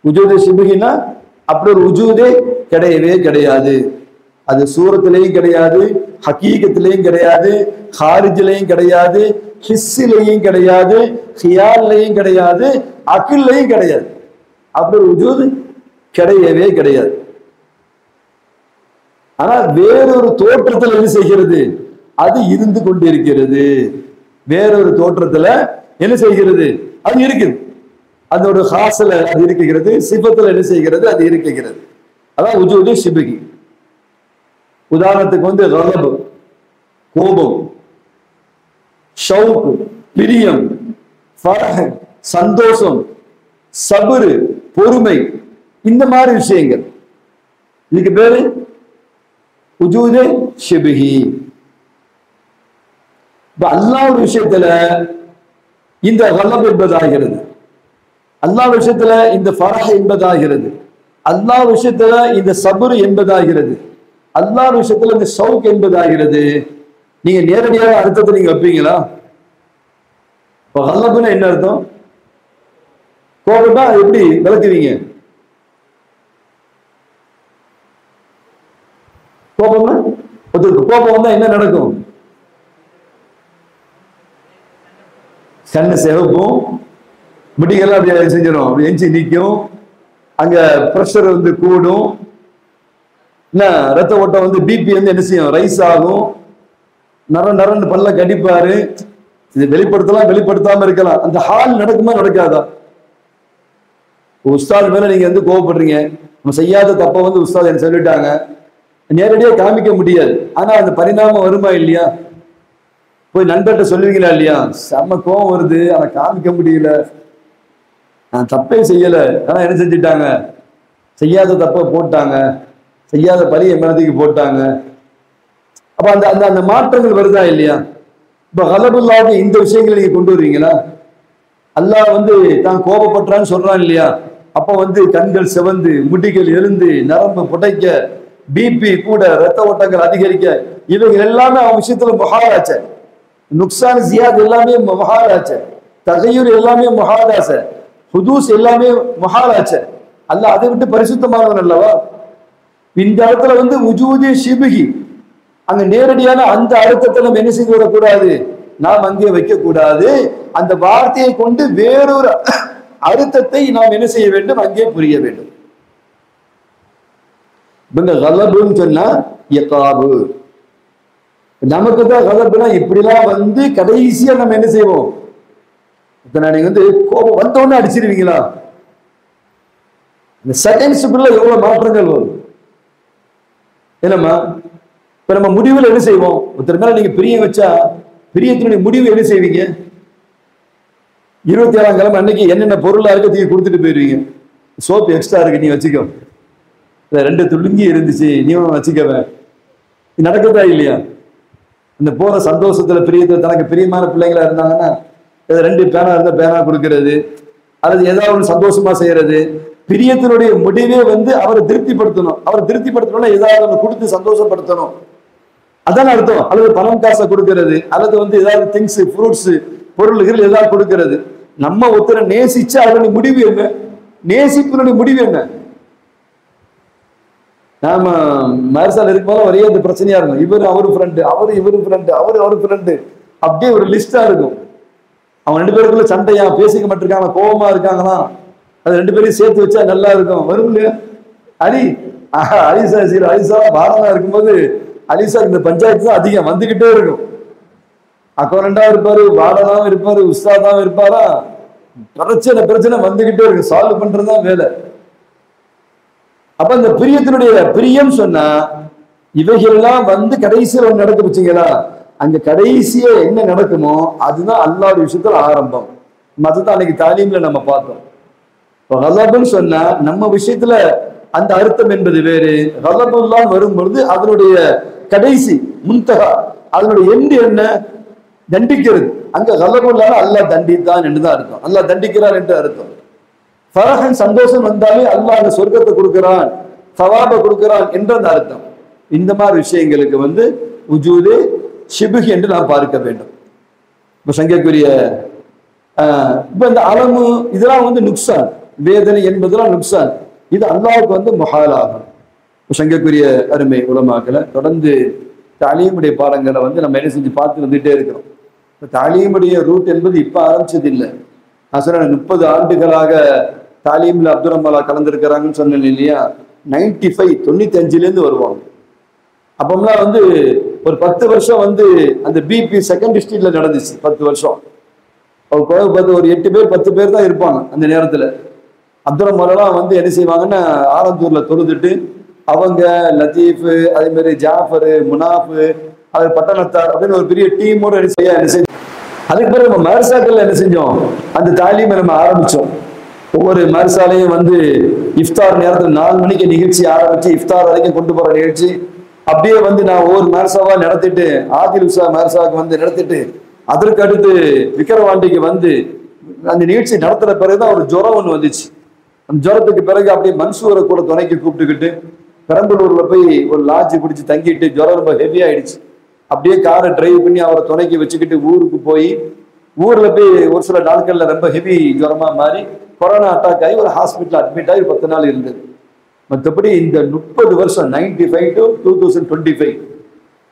உஜூதே ஷிபுகினா அப்படி ஒரு உஜூதே கிடையவே கிடையாது. அது சூரத்திலையும் கிடையாது, ஹக்கீகத்திலையும் கிடையாது, ஹாரிஜிலையும் கிடையாது, ஹிஸ்ஸிலையும் கிடையாது, ஹியால்லையும் கிடையாது, அகில்லையும் கிடையாது. அப்படி ஒரு உஜூது கிடையவே கிடையாது. ஆனா வேறொரு தோற்றத்தில் என்ன செய்கிறது, அது இருந்து கொண்டிருக்கிறது. வேறொரு தோற்றத்துல என்ன செய்கிறது, அது இருக்குது. அதோட ஹாசல அது இருக்கிறது, சிபத்துல என்ன செய்கிறது, அது இருக்கிறது. அதான் உஜூது ஷிபுகி. உதாரணத்துக்கு வந்து கலபு கோபம், ஷவுக் பிரியம், ஃபரஹ் சந்தோஷம், சபுரு பொறுமை, இந்த மாதிரி விஷயங்கள் இதுக்கு பேரு உஜூதே ஷிபுகி. அல்லாஹ் ஒரு விஷயத்துல இந்த கலப் என்பதாகிறது, அல்லாஹ் விஷயத்துல இந்த ஃபரஹ் என்பதாகிறது, அல்லாஹ் விஷயத்துல இந்த சபுர் என்பதாகிறது, அல்லாஹ் விஷயத்துல இந்த ஷவுக் என்பதாகிறது. நீங்க நேரடியாக அர்த்தத்தை நீங்க வைப்பீங்களா? இப்போ கலப்னா என்ன அர்த்தம், கோபம்னா எப்படி விளக்குவீங்க? கோபம்னா கோபம் வந்தா என்ன நடக்கும், கண்ணு சிவப்பும் முடிகள்லாம் அப்படி செஞ்சிடும், அப்படி எஞ்சி நிற்கும், அங்க ப்ரெஷர் வந்து கூடும், என்ன ரத்த ஓட்டம் வந்து பிபி வந்து என்ன செய்யும், ரைஸ் ஆகும், நரன்னு பல்ல கடிப்பாரு. இது வெளிப்படுத்தலாம் வெளிப்படுத்தாம இருக்கலாம். அந்த ஹால் நடக்குமா நடக்காதா? உஸ்தாத் மேல நீங்க வந்து கோவப்படுறீங்க, நம்ம செய்யாத தப்ப வந்து உஸ்தாத் என்ன சொல்லிட்டாங்க, நேரடியாக காமிக்க முடியாது. ஆனா அந்த பரிணாமம் வருமா இல்லையா? போய் நண்பர்கிட்ட சொல்லுவீங்களா இல்லையா, செம்ம கோவம் வருது ஆனா காமிக்க முடியல, நான் தப்பே செய்யல ஆனா என்ன செஞ்சுட்டாங்க, செய்யாத தப்ப போட்டாங்க, செய்யாத பழிய மனதுக்கு போட்டாங்க. அப்ப அந்த அந்த அந்த மாற்றங்கள் வருதா இல்லையா? இப்ப கலபுல்லாஹ் இந்த விஷயங்களை நீங்க கொண்டு வருவீங்களா? அல்லாஹ் வந்து தான் கோபப்பட்டான்னு சொல்றான் இல்லையா, அப்ப வந்து கண்கள் சிவந்து, முடிகள் எழுந்து, நரம்பு புடைக்க, பிபி கூட, ரத்த ஓட்டங்கள் அதிகரிக்க, இவைகள் எல்லாமே அவன் விஷயத்துல முஹாலாச்ச. நுக்சான் ஜியாத் எல்லாமே முஹாலாச்ச, தகையூர் எல்லாமே முஹாலாச்ச, ஹுதூஸ் எல்லாமே முஹாலாச்ச. அல்லாஹ் அதை விட்டு பரிசுத்தமானவன் அல்லவா? இந்த இடத்துல வந்து உஜூதி ஷிபுகி, அங்க நேரடியான அந்த அர்த்தத்தை நம்ம என்ன செய்து விடக்கூடாது, நாம் அங்கே வைக்க கூடாது. அந்த வார்த்தையை கொண்டு வேறொரு அர்த்தத்தை நாம் என்ன செய்ய வேண்டும், அங்கே புரிய வேண்டும். கலபுன்னு சொன்னா இகாபு, நமக்கு தான் கலபுனா இப்படிலாம் வந்து கடைசியா நம்ம என்ன செய்வோம், நீங்க வந்து கோபம் வந்தோன்னு அடிச்சிருவீங்களா? இந்த செகண்ட்ஸுக்குள்ள எவ்வளவு மாற்றங்கள் வரும். என்னம்மா இப்ப நம்ம முடிவுல என்ன செய்வோம்? ஒருத்தர் மேல நீங்க பிரியம் வச்சா பிரியத்தினுடைய முடிவு என்ன செய்வீங்க? 27ஆம் கிழமை அன்னைக்கு என்னென்ன பொருளா இருக்கு தூக்கி கொடுத்துட்டு போயிருவீங்க. சோப்பு எக்ஸ்ட்ரா இருக்கு, நீ வச்சுக்கோ. 2 துளுங்கி இருந்துச்சு, நீ வச்சுக்கவேன். நடக்குதா இல்லையா? இந்த போற சந்தோஷத்துல பிரியத்துல தனக்கு பிரியமான பிள்ளைங்களா இருந்தாங்கன்னா 2 பேனா இருந்தா பேனா கொடுக்கறது, அல்லது ஏதாவது சந்தோஷமா செய்யறது. பிரியத்தினுடைய முடிவே அவரை திருப்திப்படுத்தணும். அவரை திருப்திப்படுத்தணும்னா ஏதாவது ஒன்று கொடுத்து சந்தோஷப்படுத்தணும், அதான் அர்த்தம். அல்லது பணம் காசை கொடுக்கறது, அல்லது ஏதாவது திங்ஸ், ஃப்ரூட்ஸ், பொருள்கள் ஏதாவது கொடுக்கறது. நம்ம ஒருத்தரை நேசிச்சு அதனுடைய முடிவு என்ன? நேசிப்பினுடைய முடிவு என்ன? நாம மரசால இருக்கும்போது ஒரே அந்த பிரச்சனையா இருக்கும். இவரு அவரு ஃப்ரெண்டு, இவரு ஃப்ரெண்டு, அவரு ஃப்ரெண்டு, அப்படியே ஒரு லிஸ்டா இருக்கும். அவன் 2 பேருக்குள்ள சண்டையா, பேசிக்க மாட்டிருக்காங்க, கோபமா இருக்காங்களா, அது 2 பேரையும் சேர்த்து வச்சா நல்லா இருக்கும். வரும் இல்லையா? அலிசா பாரமா இருக்கும்போது அலிசா இந்த பஞ்சாயத்து தான் அதிகம் வந்துகிட்டே இருக்கும். அக்கௌண்டா இருப்பாரு, வாடனாவும் இருப்பாரு, உஸ்தாதாவும் இருப்பாரா, பிரச்சனை வந்துகிட்டே இருக்கு. சால்வ் பண்றதுதான் வேலை. அப்ப இந்த பிரியத்தினுடைய பிரியம் சொன்னா இவைகள் எல்லாம் கடைசியில் ஒன்று நடக்க வச்சுங்களா, அங்க கடைசிய என்ன நடக்குமோ அதுதான் அல்லாஹ்வுடைய விஷயத்துல ஆரம்பம். அதுதான் அன்னைக்கு தாலீம்ல நம்ம பார்த்தோம். கலபுன்னு சொன்னா நம்ம விஷயத்துல அந்த அர்த்தம் என்பது வேறு. கலபுல்லாம் வரும் பொழுது அதனுடைய கடைசி முன்தகா, அதனுடைய எண்டு என்ன? தண்டிக்கிறது. அங்க கலபுல்லான அல்லாஹ் தண்டித்தான் என்றுதான் அர்த்தம். அல்லாஹ் தண்டிக்கிறான் என்று அர்த்தம். ஃபரஹன் சந்தோஷம் வந்தாலே அல்லாஹ் அந்த சொர்க்கத்தை கொடுக்கிறான், சவாபை கொடுக்கிறான் என்ற அந்த அர்த்தம். இந்த மாதிரி விஷயங்களுக்கு உஜூது ஷிபுஹ் என்று நாம் பார்க்க வேண்டும். இப்ப சங்கைக்குரிய இப்ப இந்த அலமு இதெல்லாம் நுக்சான், வேதனை என்பதெல்லாம் நுக்சான். இது அல்லாஹ்வுக்கு முஹாலாகும். சங்கைக்குரிய அருமை உலமாக்களை தொடர்ந்து தாலீமுடைய பாடங்களை நம்ம என்ன செஞ்சு பார்த்து வந்துட்டே இருக்கிறோம். இப்ப தாலீமுடைய ரூட் என்பது இப்ப ஆரம்பிச்சது இல்லை. நான் சொன்னேன் 30 ஆண்டுகளாக தாலீம்ல அப்துல் ரஹ்மான் கலந்துருக்கிறாங்கன்னு சொன்னேன் இல்லையா. 95 95லேருந்து வருவாங்க. அப்பம்லாம் ஒரு 10 வருஷம் அந்த பிபி செகண்ட் டிஸ்ட்ரிக்ட்ல நடந்துச்சு. 10 வருஷம் ஒரு 8 பேர் 10 பேர் தான் இருப்பாங்க அந்த நேரத்துல. அப்துல் ரஹ்மான்லாம் என்ன செய்வாங்கன்னா ஆரந்தூர்ல தொழுதுட்டு அவங்க லத்தீஃப், அதே மாதிரி ஜாஃபரு, முனாஃபு, அது பட்டணத்தார் அப்படின்னு ஒரு பெரிய டீமோட என்ன செய்ய. அதுக்கு பிறகு நம்ம மர்சாக்கள் என்ன செஞ்சோம், அந்த தாலீமை நம்ம ஆரம்பிச்சோம். ஒவ்வொரு மர்சாலையும் இஃப்தார் நேரத்தில் 4 மணிக்கு நிகழ்ச்சி ஆரம்பிச்சு இஃப்தார் வரைக்கும் கொண்டு போற நிகழ்ச்சி. அப்படியே நான் ஒவ்வொரு மர்சாவா நடத்திட்டு ஆதில் உஷா மர்சாவுக்கு நடத்திட்டு அதற்கு அடுத்து விக்கிரவாண்டிக்கு அந்த நிகழ்ச்சி நடத்துற பிறகுதான் ஒரு ஜுரம் ஒண்ணு வந்துச்சு. அந்த ஜுரத்துக்கு பிறகு அப்படியே மன்சூரை கூட துணைக்கு கூப்பிட்டுக்கிட்டு பெரம்பலூர்ல போய் ஒரு லாட்ஜ் பிடிச்சி தங்கிட்டு ஜுரம் ரொம்ப ஹெவி ஆயிடுச்சு. அப்படியே காரை டிரைவ் பண்ணி அவரை துணைக்கி வச்சுக்கிட்டு ஊருக்கு போய் ஊர்ல போய் ஒரு சில நாட்கள்ல ரொம்ப ஹெவி ஜுரமா மாறி கொரோனா அட்டாக் ஆகி ஒரு ஹாஸ்பிட்டல் அட்மிட் ஆகி 10 நாள் இருந்தது. மற்றபடி இந்த 30 வருஷம் 95 to 2025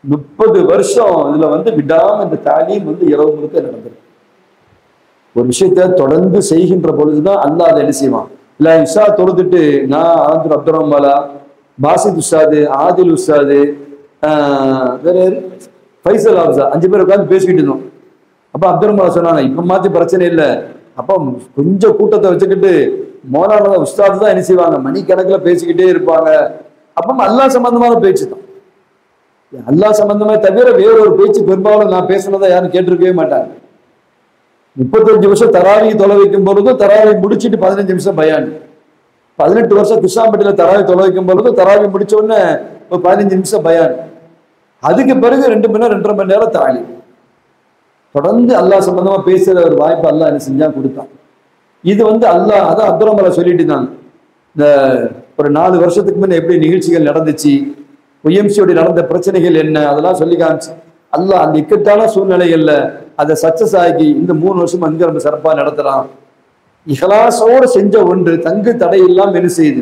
30 வருஷம் இதுல விடாம இந்த தாலீம் இரவு முழுக்க நடந்திருக்கு. ஒரு விஷயத்த தொடர்ந்து செய்கின்ற பொழுதுதான் அல்லாஹ் அதை என்ன செய்வான். இல்ல இஷா தொழுதுட்டு நான் அப்துல் ரஹ்மான், பாசித் உஸ்தாது, ஆதில் உஸ்தாது, வேற ஃபைசல் ஆப்ஸா 5 பேர் உட்காந்து பேசிக்கிட்டு இருந்தோம். அப்ப அப்துல் ரஹ்மான் சொன்னாங்க, இப்ப மாத்தி பிரச்சனை இல்லை, அப்ப கொஞ்சம் கூட்டத்தை வச்சுக்கிட்டு மோலான உஸ்தாது தான் என்ன செய்வாங்க, மணிக்கணக்கில் பேசிக்கிட்டே இருப்பாங்க. அப்ப அல்லாஹ் சம்பந்தமான பேச்சு தான். அல்லாஹ் சம்பந்தமா தவிர வேறொரு பேச்சு பெரும்பாலும் நான் பேசுனதை யாரும் கேட்டிருக்கவே மாட்டாங்க. 35 வருஷம் தராவி தொலை வைக்கும் பொழுதும் தராவி முடிச்சுட்டு 15 நிமிஷம் பயான். 18 வருஷம் கிருஷ்ணாம்பட்டியில தராவி தொலை வைக்கும் பொழுதும் தராவி முடிச்ச உடனே ஒரு 15 நிமிஷம் பயான். அதுக்கு பிறகு 2 மணி நேரம் 2.5 மணி நேரம் தாலி. தொடர்ந்து அல்லாஹ் சம்பந்தமா பேசுற ஒரு வாய்ப்பு அல்லாஹ் என்ன செஞ்சா கொடுத்தான். இது அல்லாஹ் அதான் அப்துல் ரஹ்மான் சொல்லிட்டு இருந்தாங்க. இந்த ஒரு 4 வருஷத்துக்கு முன்ன எப்படி நிகழ்ச்சிகள் நடந்துச்சு, ஒய்எம்சியோட நடந்த பிரச்சனைகள் என்ன, அதெல்லாம் சொல்லி காமிச்சு அல்லாஹ் அந்த இக்கட்டான சூழ்நிலைகள்ல அதை சக்சஸ் ஆகி இந்த 3 வருஷம் அங்க நம்ம சிறப்பா நடத்துறான். இஹ்லாஸோடு செஞ்ச ஒன்று தங்கு தடை இல்லாம என்ன செய்யுது.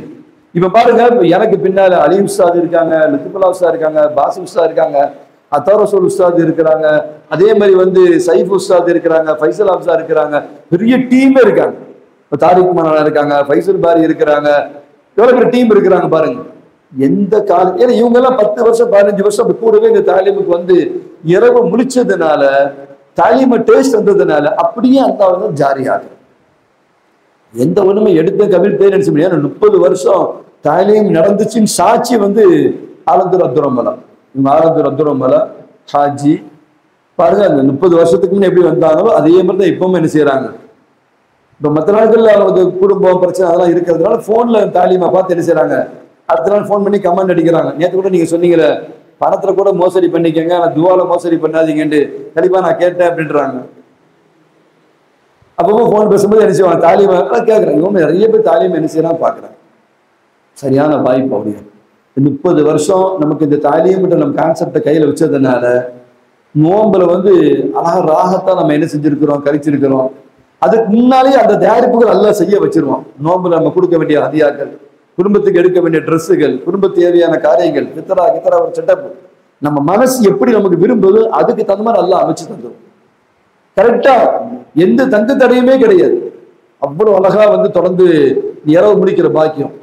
இப்ப பாருங்க, எனக்கு பின்னால அலி உஸ்தாத் இருக்காங்க, லத்திஃபுல்லா உஸ்தாத் இருக்காங்க, பாசி உஸ்தாத் இருக்காங்க, அத்தாரசூல் உஸ்தாத் இருக்கிறாங்க, அதே மாதிரி சைஃப் உஸ்தாத் இருக்கிறாங்க, ஃபைசல் ஆப்ஸா இருக்கிறாங்க, பெரிய டீமே இருக்காங்க. இப்போ தாரிக் மனானா இருக்காங்க, ஃபைசல் பாரி இருக்கிறாங்க, எவ்வளவு பெரிய டீம் இருக்கிறாங்க பாருங்க. எந்த காலம், ஏன்னா இவங்க எல்லாம் 10 வருஷம் 15 வருஷம் அப்படி கூடவே இந்த தாலீமுக்கு இரவு முடிச்சதுனால தாலீமை டேஸ்ட் வந்ததுனால அப்படியே அந்த ஜாரியாகும். எந்த ஒண்ணுமே எடுத்த கவிழ் பேர் நினைச்ச முடியாது. 30 வருஷம் தாலீம் நடந்துச்சுன்னு சாட்சி ஆலந்தூர் அப்துரமலா. இவங்க ஆலந்தூர் அப்துரமலா ஹாஜி. பாருங்க, அந்த 30 வருஷத்துக்கு முன்னே எப்படி வந்தாங்களோ அதே மாதிரி தான் இப்பவும் என்ன செய்யறாங்க. இப்ப மற்ற நாட்கள்ல அவங்களுக்கு குடும்பம் பிரச்சனை அதெல்லாம் இருக்கிறதுனால போன்ல தாலிமா பார்த்து என்ன செய்யறாங்க, அடுத்த நாள் போன் பண்ணி கமெண்ட் அடிக்கிறாங்க. நேற்று கூட நீங்க சொன்னீங்களே, பணத்துல கூட மோசடி பண்ணிக்கங்க, ஆனா துவால மோசடி பண்ணாதீங்கன்னு கண்டிப்பா நான் கேட்டேன் அப்படின்றாங்க. அப்பவும் போன் பேசும்போது என்ன செய்வாங்க, தாலிமா கேட்கறாங்க. இவங்க நிறைய பேர் தாலிமா என்ன செய்யறாங்க பாக்குறாங்க. சரியான வாய்ப்பு. அப்படியே 30 வருஷம் நமக்கு இந்த தாலியம் நம்ம கான்செப்டை கையில வச்சதுனால நோம்புல வந்து அழகா ராகத்தான் நம்ம என்ன செஞ்சிருக்கிறோம், கழிச்சிருக்கிறோம். அதுக்கு முன்னாலேயே அந்த தயாரிப்புகள் எல்லாம் செய்ய வச்சிருவோம். நோம்புல நம்ம கொடுக்க வேண்டிய ஹதியாக்கள், குடும்பத்துக்கு எடுக்க வேண்டிய ட்ரெஸ்ஸுகள், குடும்ப தேவையான காரியங்கள், கித்தரா ஒரு செட்டப். நம்ம மனசு எப்படி நமக்கு விரும்புது அதுக்கு தகுந்த மாதிரி நல்லா அமைச்சு தந்துடும். கரெக்டா எந்த தங்கு தடையுமே கிடையாது. அவ்வளவு அழகா வந்து தொடர்ந்து இரவு முடிக்கிற பாக்கியம்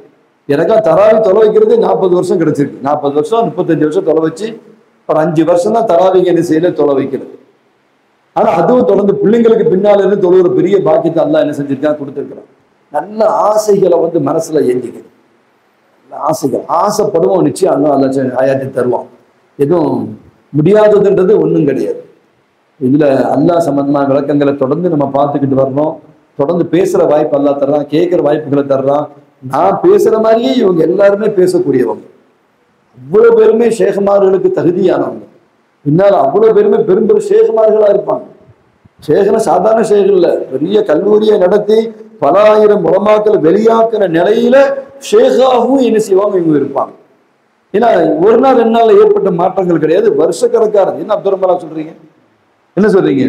எனக்கா. தராவி தொலை வைக்கிறது 40 வருஷம் கிடைச்சிருக்கு. 40 வருஷம் 35 வருஷம் தொலை வச்சு ஒரு 5 வருஷம் தான் தராவிங்க என்ன செய்யல தொலை வைக்கிறது. ஆனா அதுவும் தொடர்ந்து பிள்ளைங்களுக்கு பின்னால இருந்து தொழுகிற பெரிய பாக்கியத்தை அல்லா என்ன செஞ்சிருக்கான், கொடுத்துருக்கிறான். நல்ல ஆசைகளை வந்து மனசுல ஏந்திக்கணும். ஆசைகள் ஆசைப்படுவோம், நிச்சயம் அல்லா ஆயாத்தி தருவான். எதுவும் முடியாததுன்றது ஒண்ணும் கிடையாது. இதுல அல்லா சம்பந்தமான விளக்கங்களை தொடர்ந்து நம்ம பார்த்துக்கிட்டு வரணும். தொடர்ந்து பேசுற வாய்ப்பு அல்லா தர்றான், கேட்கிற வாய்ப்புகளை தர்றான். நான் பேசுற மாதிரியே இவங்க எல்லாருமே பேசக்கூடியவங்க. அவ்வளவு பேருமே ஷேகுமார்களுக்கு தகுதியானவங்க. பின்னால் அவ்வளவு பேருமே பெரும் பெரும் ஷேகுமார்களா இருப்பாங்க. ஷேகுனா சாதாரண ஷேகு இல்ல, பெரிய கல்லூரியை நடத்தி பல ஆயிரம் உலமாக்களை வெளியாக்குற நிலையில ஷேகாகவும் என்ன செய்வாங்க இவங்க இருப்பாங்க. ஏன்னா ஒரு நாள் 2 நாள்ல ஏற்பட்ட மாற்றங்கள் கிடையாது, வருஷக்கணக்கானது. என்ன அப்துரமலா சொல்றீங்க, என்ன சொல்றீங்க?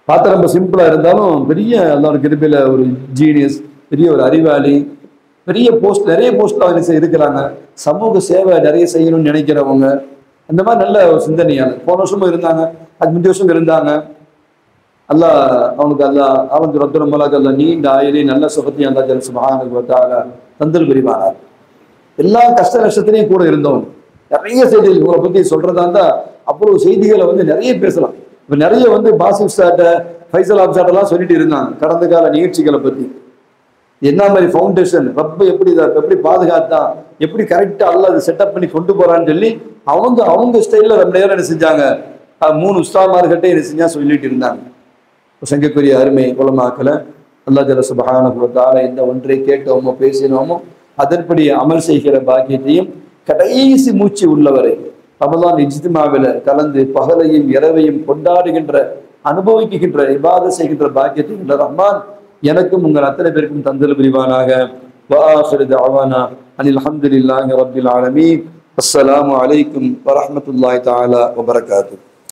பார்த்தா ரொம்ப சிம்பிளா இருந்தாலும் பெரிய அல்லாஹ் கிருபையில ஒரு ஜீனியஸ், பெரிய ஒரு அறிவாளி, பெரிய போஸ்ட், நிறைய போஸ்ட்ல இருக்கிறாங்க. சமூக சேவை நிறைய செய்யணும்னு நினைக்கிறவங்க, அந்த மாதிரி நல்ல ஒரு சிந்தனையாளர். போன வருஷமும் இருந்தாங்க, அது முந்தைய வருஷம் இருந்தாங்க. அல்லாஹ் அவனுக்கு அவனுக்கு ரத்துரமலாக்கு அல்லா நீண்ட ஆயுளை நல்ல சுகத்தையும் அல்லா ஜல் சுப்ஹானஹு வ தஆலா தந்தல் புரிவானார். எல்லா கஷ்ட நஷ்டத்திலையும் கூட இருந்தவங்க. நிறைய செய்திகள் இவங்களை பத்தி சொல்றதா இருந்தா அவ்வளவு செய்திகளை வந்து நிறைய பேசலாம். இப்ப நிறைய வந்து பாசிப் சாட்ட, ஃபைசல் ஆப் எல்லாம் சொல்லிட்டு இருந்தாங்க கடந்த கால நிகழ்ச்சிகளை பத்தி. என்ன மாதிரி ஃபவுண்டேஷன் ரப்ப எப்படி பாதுகாத்தான், எப்படி கரெக்டா அல்ல அதை செட்டப் பண்ணி கொண்டு போறான்னு சொல்லி அவங்க ஸ்டைல்ல ரொம்ப நேரம் என்ன செஞ்சாங்க, 3 உஸ்தாமார்கிட்ட என்ன செஞ்சா சொல்லிட்டு இருந்தாங்க. சங்கக்குரிய அருமை உலமாக்களை அல்லாஹ் ஜல்ல சுப்ஹானஹு வ தஆலா இந்த ஒன்றை கேட்டோமோ பேசினோமோ அதன்படி அமல் செய்கிற பாக்கியத்தையும் கடைசி மூச்சு உள்ளவரை ரமலான் இஜ்திமாவில கலந்து பகலையும் இரவையும் கொண்டாடுகின்ற அனுபவிக்கின்ற இபாதத் செய்கின்ற பாக்கியத்தையும் ரஹ்மான் எனக்கும் உங்கள் அத்தனை பேருக்கும் தந்தல் புரிவானாக. வஆகிரு தஅவானா அனில் ஹம்துலில்லாஹி ரப்பில் ஆலமீன். அஸ்ஸலாமு அலைக்கும் வரஹ்மத்துல்லாஹி தஆலா வபரகாத்துஹு.